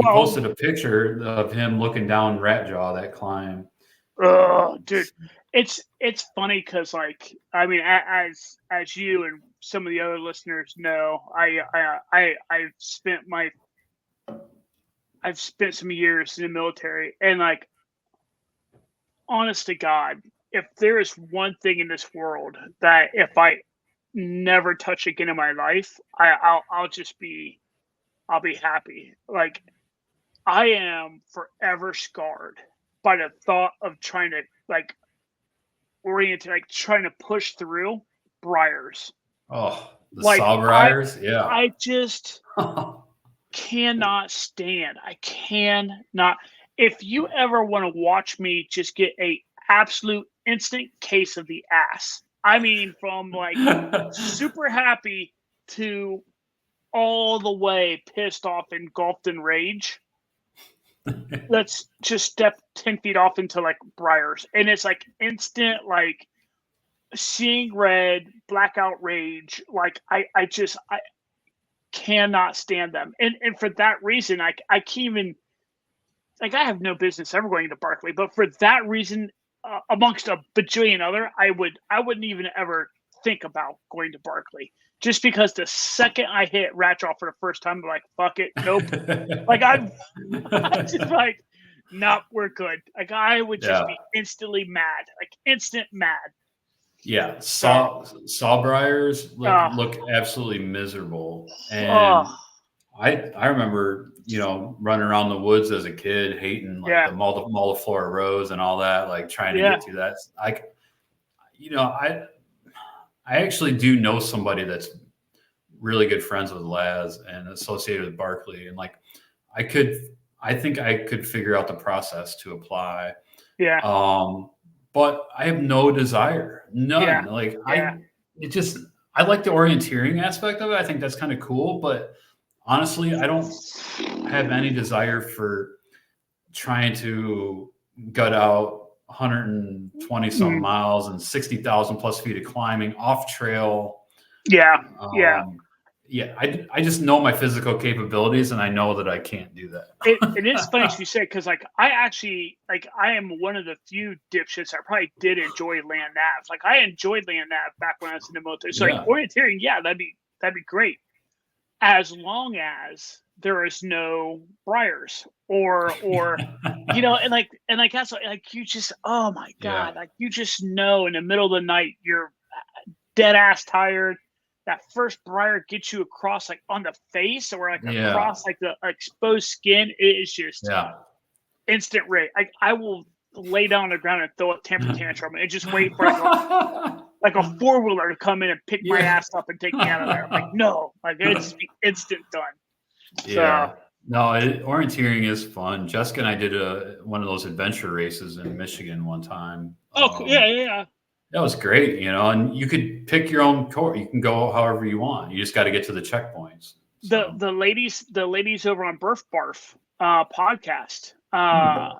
posted a picture of him looking down Rat Jaw, that climb. Oh, dude, it's funny because, like, I mean, as you and some of the other listeners know, I've spent some years in the military, and like, honest to God, if there is one thing in this world that if I never touch again in my life, I'll be happy. Like, I am forever scarred by the thought of trying to like orient, like trying to push through briars. Oh, the saw briars? Yeah. I just cannot stand. I cannot. If you ever want to watch me just get a absolute instant case of the ass, I mean, from like super happy to all the way pissed off, engulfed in rage, let's just step 10 feet off into like briars, and it's like instant, like seeing red, blackout rage. Like I cannot stand them, and for that reason, I can't even, like, I have no business ever going to Barkley, but for that reason, amongst a bajillion other, I wouldn't even ever think about going to Barkley. Just because the second I hit Rat Jaw for the first time, I'm like, fuck it, nope. Like, I'm just like, nope, we're good. Like, I would just be instantly mad, like instant mad. Yeah, So, sawbriars uh, look absolutely miserable, oh, and I remember running around the woods as a kid, hating like yeah, the multiflora rose and all that, like trying to yeah, get through that. I actually do know somebody that's really good friends with Laz and associated with Barkley, and like I could, I think I could figure out the process to apply. yeah, Um, but I have no desire, yeah, none. Like yeah. it just, I like the orienteering aspect of it. I think that's kind of cool, but honestly, I don't have any desire for trying to gut out 120 some Mm, miles and 60,000 plus feet of climbing off trail. yeah, yeah. Um, yeah, I just know my physical capabilities, and I know that I can't do It is funny that. you say because like I actually like I am one of the few dipshits that probably did enjoy land nav. Like I enjoyed land nav back when I was in the military. So like Yeah. orienteering, yeah, that'd be great as long as there is no briars or and like that's like you just oh my Yeah. god like you just know in the middle of the night you're dead ass tired. That first briar gets you across like on the face or like Yeah. across like the exposed skin. It is just Yeah. instant rage. I will lay down on the ground and throw a temper tantrum and just wait for like a four wheeler to come in and pick my Yeah. ass up and take me out of there. I'm like, no, like it's instant done. So, Yeah. No, orienteering is fun. Jessica and I did one of those adventure races in Michigan one time. oh yeah, yeah. That was great, and you could pick your own course. You can go however you want. You just got to get to the checkpoints. The So, ladies over on Burf Barf podcast, hmm.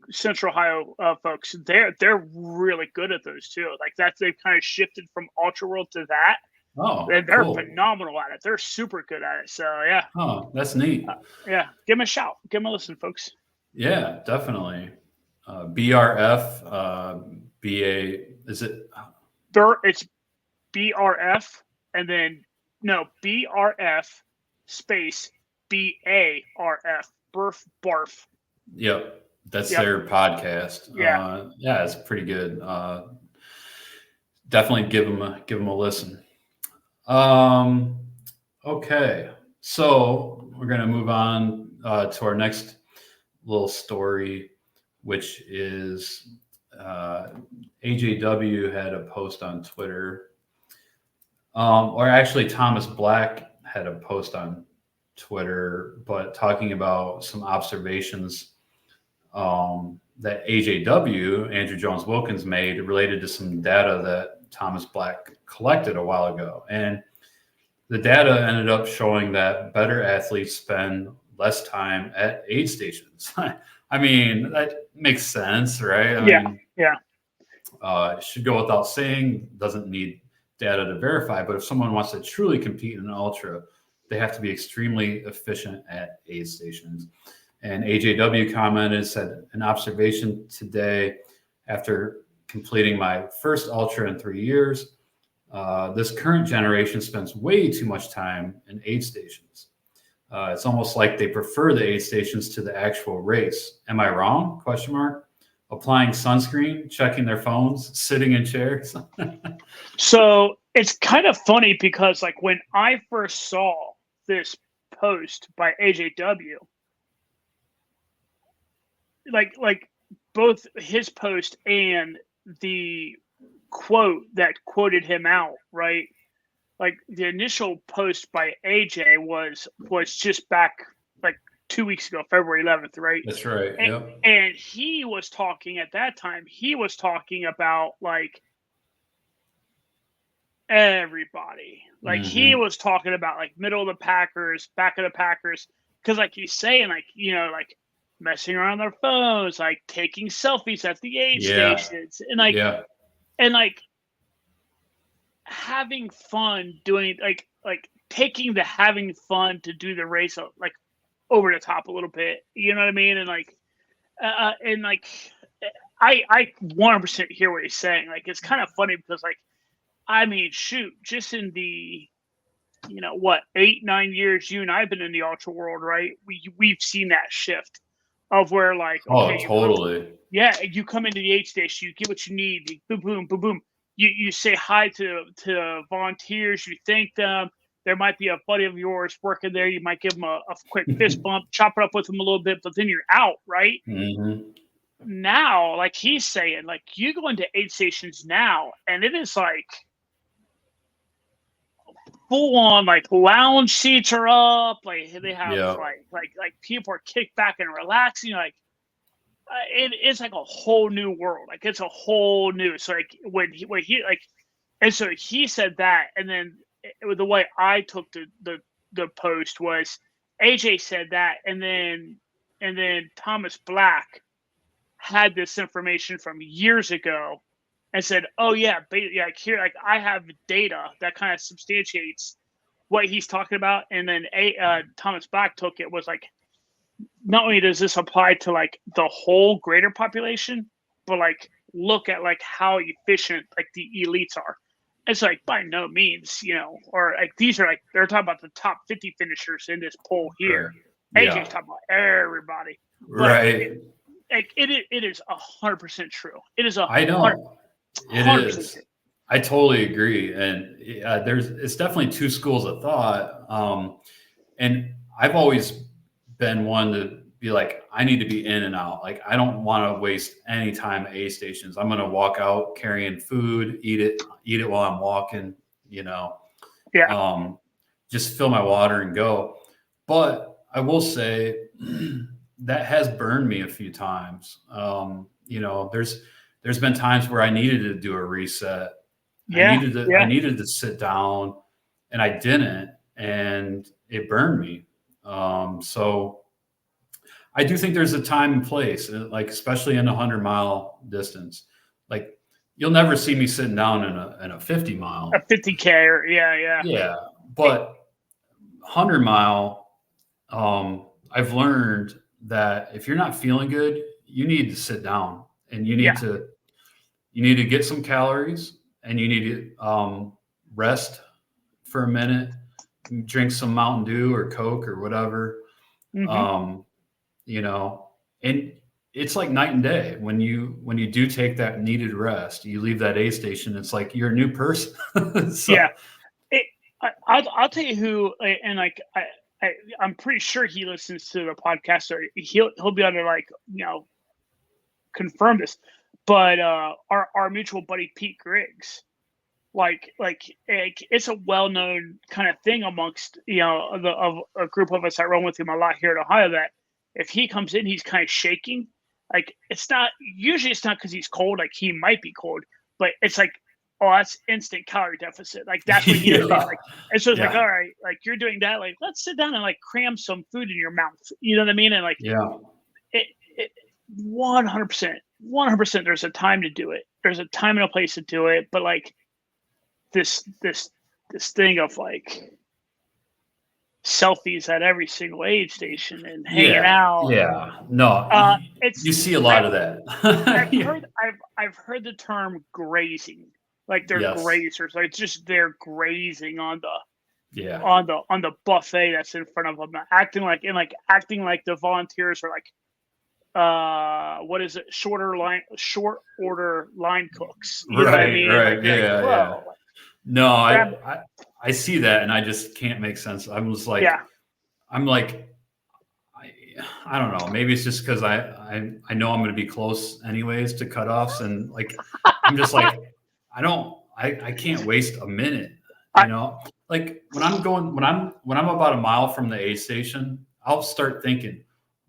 Central Ohio folks, they're really good at those too. Like that, they've kind of shifted from Ultra World to that. Oh, They're cool. phenomenal at it. They're super good at it. So yeah, Oh, that's neat. yeah. Give them a shout. Give them a listen, folks. Yeah, definitely. BRF, BA, is it? It's BRF and then no BRF space BARF Burf Barf. Yep, that's Yep. their podcast. Yeah. Yeah, it's pretty good. Definitely give them a listen. Um, okay, so we're gonna move on to our next little story, which is AJW had a post on Twitter, or actually Thomas Black had a post on Twitter, but talking about some observations that AJW, Andrew Jones Wilkins, made related to some data that Thomas Black collected a while ago. And the data ended up showing that better athletes spend less time at aid stations. I mean, that makes sense, right? I Yeah. mean, Yeah. it should go without saying, doesn't need data to verify. But if someone wants to truly compete in an ultra, they have to be extremely efficient at aid stations. And AJW commented, said, an observation today after completing my first ultra in 3 years. This current generation spends way too much time in aid stations. It's almost like they prefer the aid stations to the actual race. Am I wrong? Question mark. Applying sunscreen, checking their phones, sitting in chairs. So it's kind of funny because like when I first saw this post by AJW, like both his post and the quote that quoted him out, right? Like the initial post by AJ was just back like 2 weeks ago, February 11th, right? That's right. And, Yep. and he was talking at that time. He was talking about like everybody. Like he Mm-hmm. was talking about like middle of the Packers, back of the Packers, because like he's saying like like messing around their phones, like taking selfies at the aid Yeah. stations, and like Yeah. and like having fun doing like taking the having fun to do the race like over the top a little bit. You know what I mean? And like I 100% hear what he's saying. Like it's kind of funny because like I mean shoot, just in the what 8-9 years you and I've been in the ultra world, right? We've seen that shift of where like Oh, okay you come totally. yeah you come into the aid station, you get what you need, boom boom boom boom. you say hi to volunteers, you thank them. There might be a buddy of yours working there. You might give them a quick fist bump, chop it up with them a little bit, but then you're out, right? Mm-hmm. Now, like he's saying, like you go into aid stations now, and it is like full on, like lounge seats are up, like they have Yeah. like people are kicked back and relaxing, like it's like a whole new world. Like it's a whole new. So like when he like, and so he said that, and then the way I took the post was AJ said that, and then Thomas Black had this information from years ago and said, "Oh yeah, like here, like I have data that kind of substantiates what he's talking about." And then Thomas Black took it was like, not only does this apply to like the whole greater population, but like look at like how efficient like the elites are. It's like by no means, or like these are like they're talking about the top 50 finishers in this poll here. Right. AJ's talking about everybody, but Right. it is 100% true. It is I know. It 100% is. true. I totally agree. And it's definitely two schools of thought. And I've always been one to be like, I need to be in and out. Like, I don't want to waste any time at aid stations. I'm going to walk out carrying food, eat it while I'm walking, Yeah. Just fill my water and go. But I will say that has burned me a few times. There's been times where I needed to do a reset. Yeah. I needed to sit down, and I didn't, and it burned me. So I do think there's a time and place, like especially in a 100-mile distance. Like you'll never see me sitting down in a 50-mile. A 50K or yeah. Yeah, but 100-mile, I've learned that if you're not feeling good, you need to sit down and you need to get some calories, and you need to rest for a minute, drink some Mountain Dew or Coke or whatever. Mm-hmm. And it's like night and day when you do take that needed rest. You leave that aid station, it's like you're a new person. So, yeah. I'll tell you who, and like I'm pretty sure he listens to the podcast, or he'll be able to like confirm this. But our mutual buddy Pete Griggs, like it's a well known kind of thing amongst of a group of us that run with him a lot here in Ohio, that if he comes in, he's kind of shaking. Like it's not because he's cold. Like he might be cold, but it's like, oh, that's instant calorie deficit. Like that's what he is. Like, and so it's like, all right, like you're doing that. Like let's sit down and like cram some food in your mouth. You know what I mean? And like, it 100%. There's a time to do it. There's a time and a place to do it. But like this thing of like selfies at every single aid station and hanging out. Yeah, no, you see a lot of that. I've heard the term grazing. Like they're grazers. Like just they're grazing on the buffet that's in front of them, acting like the volunteers are like what is it? Short order line cooks. You know what I mean? Right. Like, Yeah. No, I see that, and I just can't make sense. I'm just like, I'm like, I don't know. Maybe it's just because I know I'm going to be close anyways to cutoffs, and like I'm just like I can't waste a minute. Like when I'm about a mile from the aid station, I'll start thinking,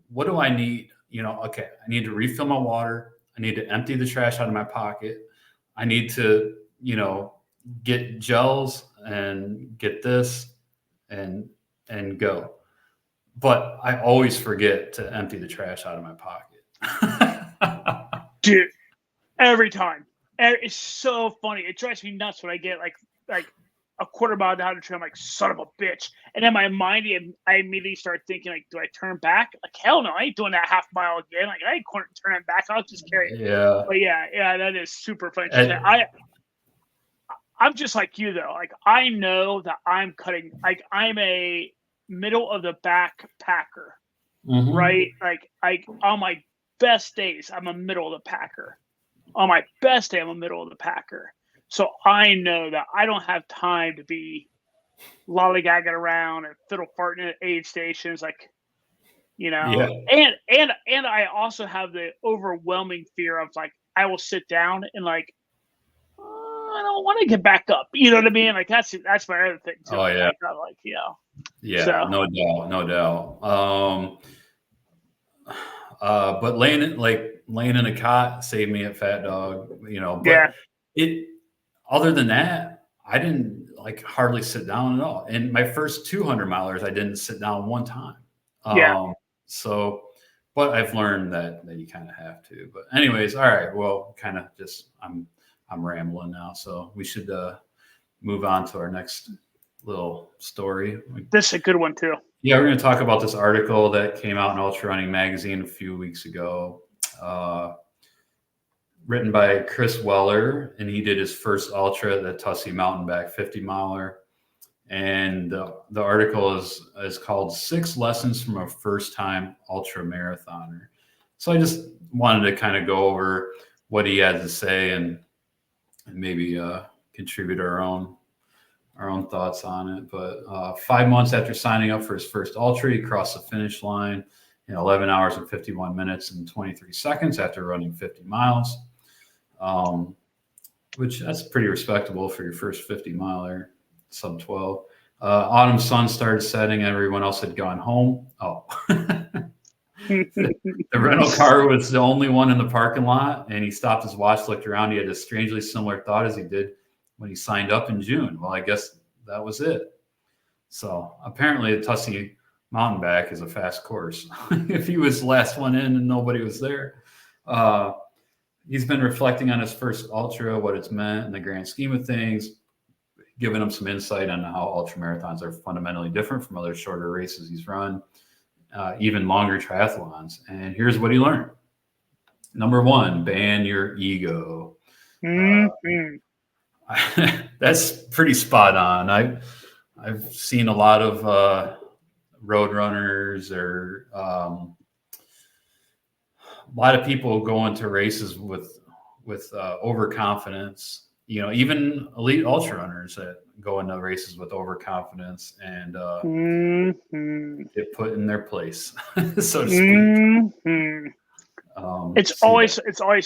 what do I need? Okay, I need to refill my water. I need to empty the trash out of my pocket. I need to get gels and get this and go. But I always forget to empty the trash out of my pocket. Dude, every time. It's so funny. It drives me nuts when I get like a quarter mile down the trail. I'm like, son of a bitch. And in my mind, I immediately start thinking, like, do I turn back? Like, hell no, I ain't doing that half mile again. Like, I ain't turning back. I'll just carry it. Yeah. But yeah, that is super funny. I'm just like you though. Like I know that I'm cutting. Like I'm a middle of the back packer, right? Like on my best days, I'm a middle of the packer. On my best day, I'm a middle of the packer. So I know that I don't have time to be lollygagging around and fiddle farting at aid stations, like, Yeah. and I also have the overwhelming fear of like I will sit down and like I don't want to get back up. You know what I mean? Like that's my other thing too. Oh yeah. Like I'm like Yeah. So No doubt. No doubt. But laying in a cot saved me at Fat Dog. But yeah, it. Other than that, I didn't like hardly sit down at all. And my first 200 milers, I didn't sit down one time. yeah. So, but I've learned that you kind of have to. But anyways, all right. Well, kind of just I'm rambling now, so we should move on to our next little story. This is a good one too. Yeah, we're going to talk about this article that came out in Ultra Running Magazine a few weeks ago, written by Chris Weller, and he did his first ultra, the Tussey Mountain Back 50 miler. And the article is called 6 Lessons from a First-Time Ultra Marathoner. So I just wanted to kind of go over what he had to say and maybe contribute our own thoughts on it. But 5 months after signing up for his first ultra, he crossed the finish line in 11 hours and 51 minutes and 23 seconds after running 50 miles, which that's pretty respectable for your first 50 miler, sub 12. Autumn sun started setting. Everyone else had gone home. Oh, the rental car was the only one in the parking lot, and he stopped his watch, looked around. He had a strangely similar thought as he did when he signed up in June. Well, I guess that was it. So apparently the Tussey Mountain Back is a fast course. If he was the last one in and nobody was there. He's been reflecting on his first ultra, what it's meant in the grand scheme of things, giving him some insight on how ultra marathons are fundamentally different from other shorter races he's run, even longer triathlons. And here's what he learned. Number 1, ban your ego. Mm-hmm. That's pretty spot on. I've seen a lot of road runners or a lot of people go into races with overconfidence. Even elite ultra runners that go into races with overconfidence and get put in their place, so to speak. It's always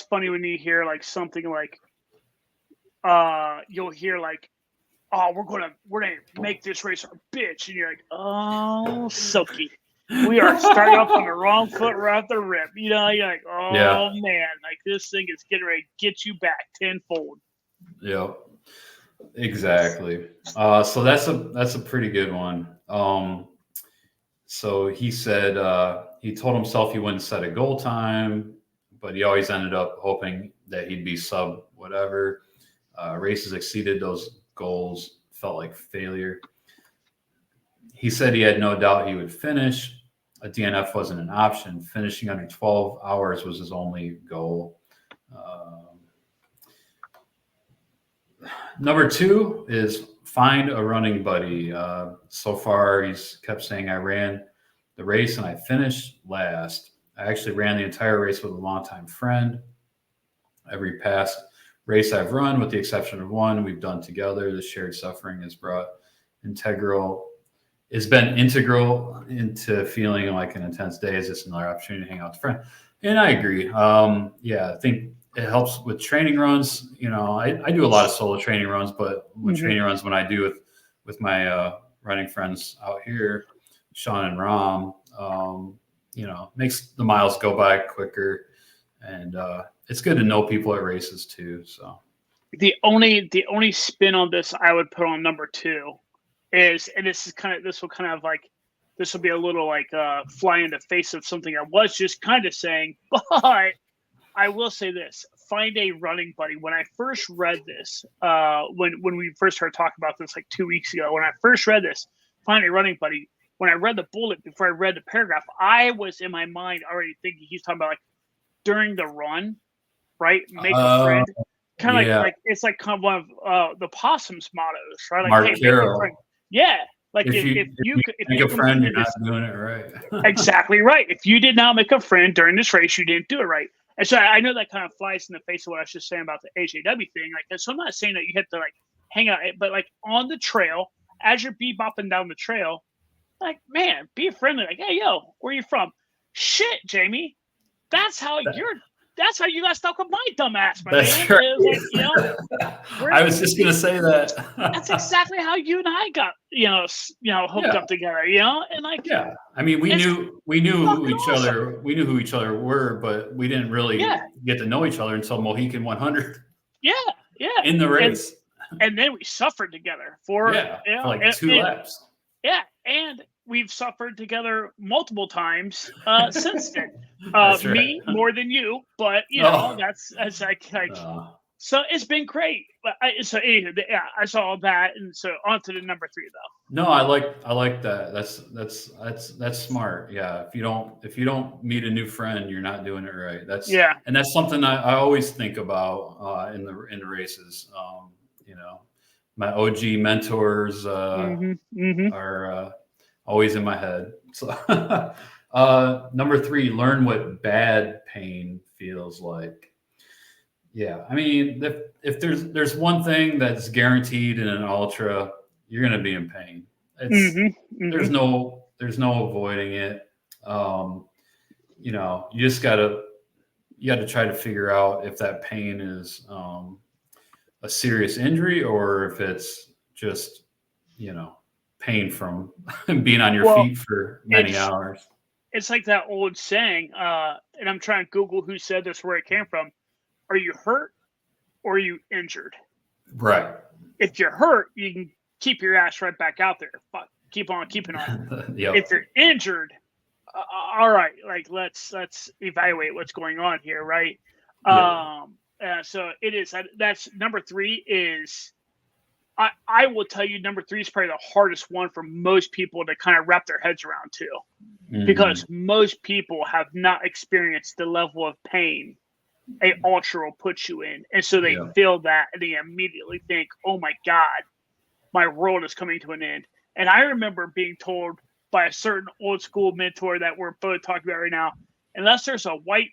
funny when you hear like something like you'll hear like, oh, we're gonna make this race our bitch, and you're like, oh, Silky, we are starting off on the wrong foot right off the rip. You're like, oh man, like this thing is getting ready to get you back tenfold. Yeah, exactly. So that's a pretty good one. So he said he told himself he wouldn't set a goal time, but he always ended up hoping that he'd be sub whatever. Races exceeded those goals, felt like failure. He said he had no doubt he would finish. A DNF wasn't an option. Finishing under 12 hours was his only goal. Number 2 is find a running buddy. So far, he's kept saying, I ran the race and I finished last. I actually ran the entire race with a longtime friend. Every past race I've run, with the exception of one, we've done together. The shared suffering has been integral into feeling like an intense day. Is just another opportunity to hang out with a friend. And I agree. I think it helps with training runs. I do a lot of solo training runs, but with training runs, when I do with my running friends out here, Sean and Rom, makes the miles go by quicker. And it's good to know people at races too. So the only spin on this I would put on number 2 is, and this will be a little like fly in the face of something I was just kind of saying, but I will say this: find a running buddy. When I first read this, when we first started talking about this like 2 weeks ago, when I first read this, find a running buddy. When I read the bullet before I read the paragraph, I was in my mind already thinking he's talking about like during the run, right? Make a friend. Kind of like it's like kind of one of the possum's mottos, right? Like, Mark hey, make Carroll. a friend. Yeah. Like if you make a friend, you're not doing it right. Exactly right. If you did not make a friend during this race, you didn't do it right. And so I know that kind of flies in the face of what I was just saying about the AJW thing. Like, so I'm not saying that you have to like hang out, but like on the trail, as you're bebopping down the trail, like, man, be friendly. Like, hey, yo, where you from? Shit, Jamie. That's how you got stuck with my dumb ass, my That's man. right. It was like, I was just gonna say that. That's exactly how you and I got, hooked up together, and like, yeah. I mean, we knew who each other. We knew who each other were, but we didn't really get to know each other until Mohican 100. Yeah. In the race, and then we suffered together for like 2 laps. Yeah, and we've suffered together multiple times since then. Me more than you, but that's like so it's been great. But I saw that, and so on to the number 3 though. No, I like that. That's smart. Yeah, if you don't meet a new friend, you're not doing it right. And that's something I always think about in the races. My OG mentors are always in my head. So number 3, learn what bad pain feels like. Yeah, I mean, if there's one thing that's guaranteed in an ultra, you're going to be in pain. There's no avoiding it. You just got to try to figure out if that pain is a serious injury or if it's just pain from being on your feet for many hours. It's like that old saying, and I'm trying to Google who said this, where it came from. Are you hurt or are you injured? Right. If you're hurt, you can keep your ass right back out there. But keep on keeping on. Yep. If you're injured, all right, like let's evaluate what's going on here, right? Yep. So it is. That's number 3 is. I will tell you, number 3 is probably the hardest one for most people to kind of wrap their heads around too, because most people have not experienced the level of pain a ultra will put you in, and so they feel that, and they immediately think, "Oh my God, my world is coming to an end." And I remember being told by a certain old school mentor that we're both talking about right now, unless there's a white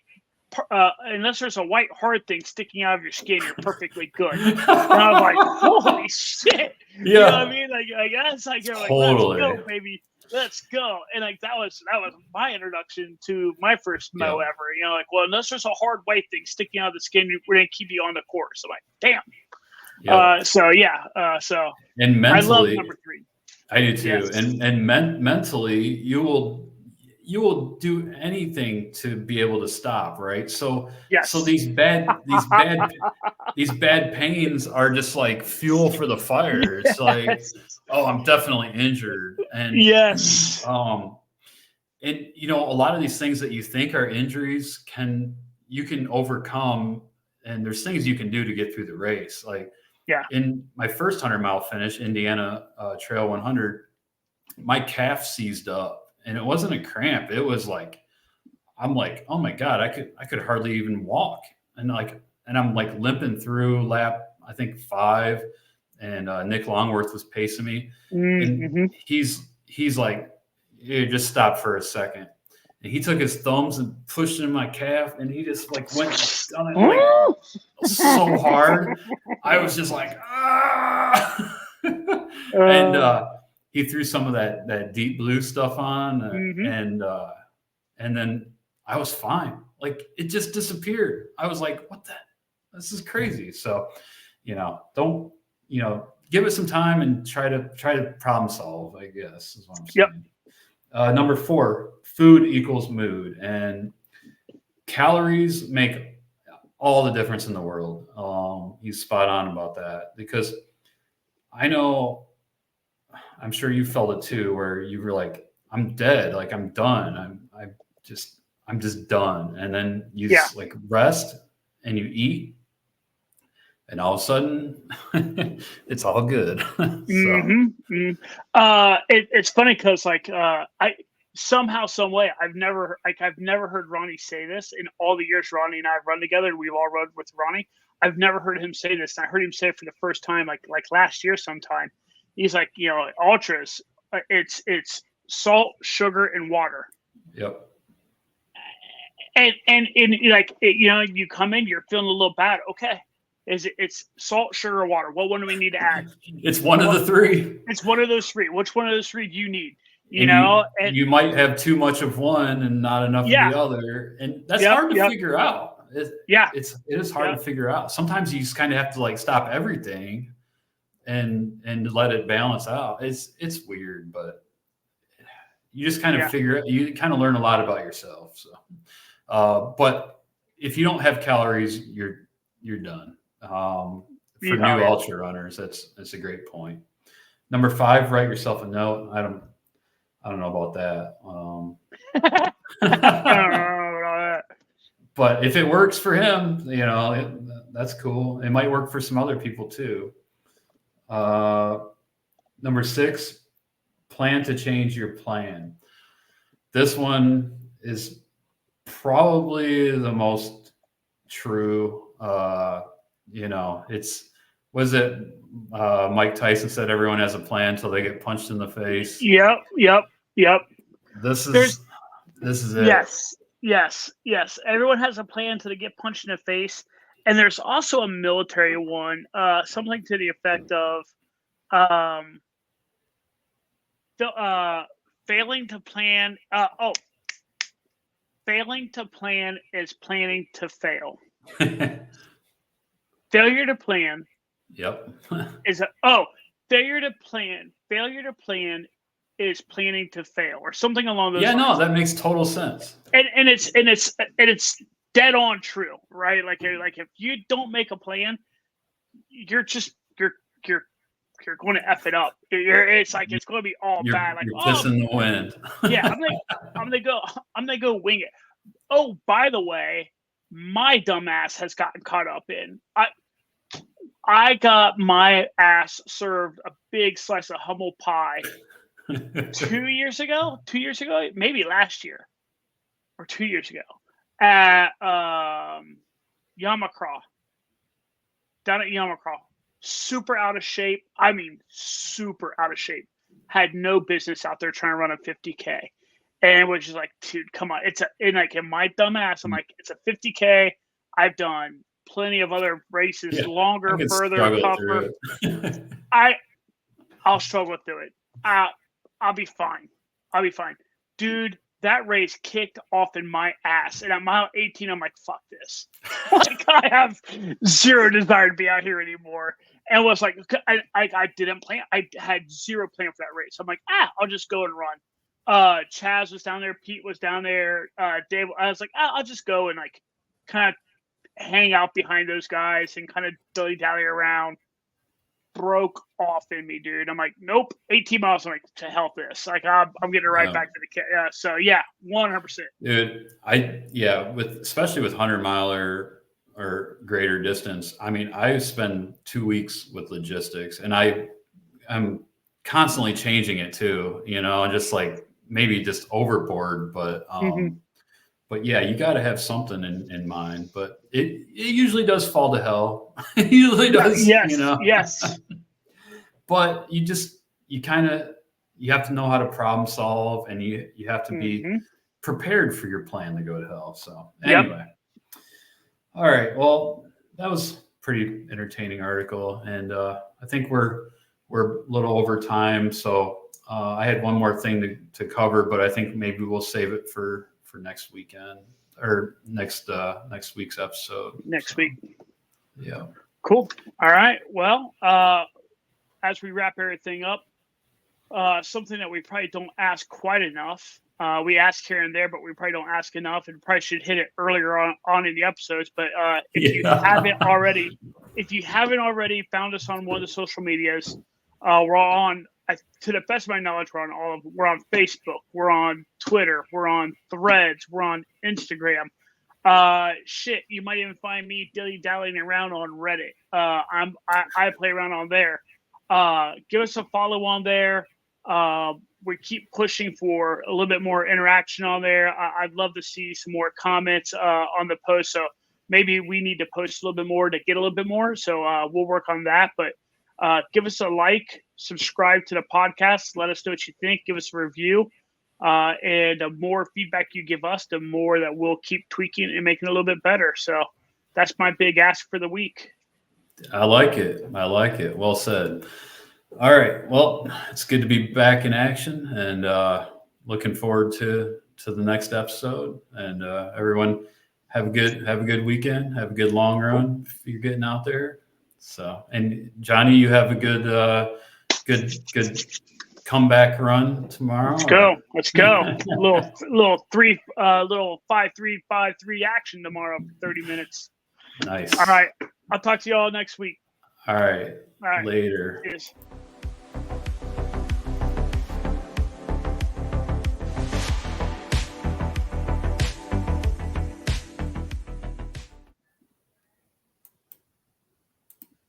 hard thing sticking out of your skin, you're perfectly good. And I was like, holy shit. Yeah. You know what I mean? Like that's like, you're totally. Like, let's go, baby. Let's go. And like that was my introduction to my first mow ever. Like, well, unless there's a hard white thing sticking out of the skin, we're gonna keep you on the course. I'm like, damn. So and mentally, I love number 3. I do too. Yes. And mentally, you will do anything to be able to stop, right? So these bad pains are just like fuel for the fire. It's like, oh, I'm definitely injured. And and a lot of these things that you think are injuries you can overcome, and there's things you can do to get through the race. Like in my first 100-mile finish, Indiana Trail 100, my calf seized up. And it wasn't a cramp. It was like, I'm like, oh my God, I could hardly even walk. And I'm like limping through lap, I think 5. And Nick Longworth was pacing me. And he's like, hey, just stop for a second. And he took his thumbs and pushed in my calf, and he just like went on it like so hard. I was just like, ah. And he threw some of that deep blue stuff on, and then I was fine. Like it just disappeared. I was like, what the? This is crazy. So, don't give it some time and try to problem solve, I guess is what I'm saying. Number 4, food equals mood, and calories make all the difference in the world. He's spot on about that, because I know, I'm sure you felt it too, where you were like, I'm dead. Like I'm done. I'm just done. And then you just like rest and you eat, and all of a sudden it's all good. It's funny because like I somehow, some way, I've never heard Ronnie say this in all the years Ronnie and I have run together. We've all run with Ronnie. I've never heard him say this. And I heard him say it for the first time like last year sometime. He's like, ultras, it's salt, sugar, and water. Yep. and you come in, you're feeling a little bad. Okay, it's salt, sugar, or water? What one do we need to add? It's one of the three. It's one of those three. Which one of those three do you need? You might have too much of one and not enough of the other, and that's hard to figure out. It is hard to figure out. Sometimes you just kind of have to like stop everything and let it balance out. It's weird, but you just kind of figure it. You kind of learn a lot about yourself. So, but if you don't have calories, you're done. For new ultra runners, that's a great point. Number 5, write yourself a note. I don't know about that. I don't know about that. But if it works for him, that's cool. It might work for some other people too. Number 6, plan to change your plan. This one is probably the most true. Mike Tyson said everyone has a plan until they get punched in the face. Yep. This is it. Yes. Everyone has a plan until they get punched in the face. And there's also a military one, something to the effect of failing to plan. Failing to plan is planning to fail. Failure to plan. Yep. Failure to plan is planning to fail, or something along those lines. No, that makes total sense. And it's dead on true, right? Like if you don't make a plan, you're going to F it up. It's going to be all bad. Like, you're pissing the wind. Yeah, I'm gonna go wing it. Oh, by the way, my dumbass has gotten caught up in. I got my ass served a big slice of humble pie 2 years ago, maybe last year or 2 years ago at Yamakra. Down at Yamakra. Super out of shape. I mean, super out of shape. Had no business out there trying to run a 50K. And it was just like, dude, come on. In my dumb ass, I'm like, it's a 50K. I've done plenty of other races, longer, further, tougher. I'll struggle through it. I'll be fine. Dude, that race kicked off in my ass. And at mile 18, I'm like, fuck this. Like, I have zero desire to be out here anymore. And was like, I didn't plan. I had zero plan for that race. I'm like, I'll just go and run. Chaz was down there. Pete was down there. Dave. I was like, I'll just go and like kind of hang out behind those guys and kind of dilly-dally around. Broke off in me, dude. I'm like, nope. 18 miles. I'm like, to hell this. Like, I'm getting right back to the 100%. Dude, especially with 100-miler or greater distance. I mean, I spend 2 weeks with logistics, and I'm constantly changing it too. Just like maybe just overboard, but But yeah, you got to have something in mind. But it usually does fall to hell. It usually does. Yes. Yes. But you have to know how to problem solve, and you have to be prepared for your plan to go to hell. So anyway, all right. Well, that was a pretty entertaining article, and I think we're a little over time. So I had one more thing to cover, but I think maybe we'll save it for next weekend or next week's episode. Next week. Yeah. Cool. All right. Well, as we wrap everything up, something that we probably don't ask quite enough. We ask here and there, but we probably don't ask enough, and probably should hit it earlier on in the episodes. But if you haven't already found us on one of the social medias, we're on. To the best of my knowledge, we're on all of them. We're on Facebook, we're on Twitter, we're on Threads, we're on Instagram. You might even find me dilly-dallying around on Reddit. I play around on there. Give us a follow on there. We keep pushing for a little bit more interaction on there. I'd love to see some more comments on the post. So maybe we need to post a little bit more to get a little bit more. So we'll work on that. But give us a like, subscribe to the podcast. Let us know what you think. Give us a review. And the more feedback you give us, the more that we'll keep tweaking and making it a little bit better. So that's my big ask for the week. I like it. Well said. All right. Well, it's good to be back in action, and looking forward to the next episode. And everyone, have a good weekend. Have a good long run if you're getting out there. So, and Johnny, you have a good comeback run tomorrow. Let's go. little 5-3-5-3 action tomorrow for 30 minutes. Nice. All right. I'll talk to you all next week. All right. All right. Later. Cheers.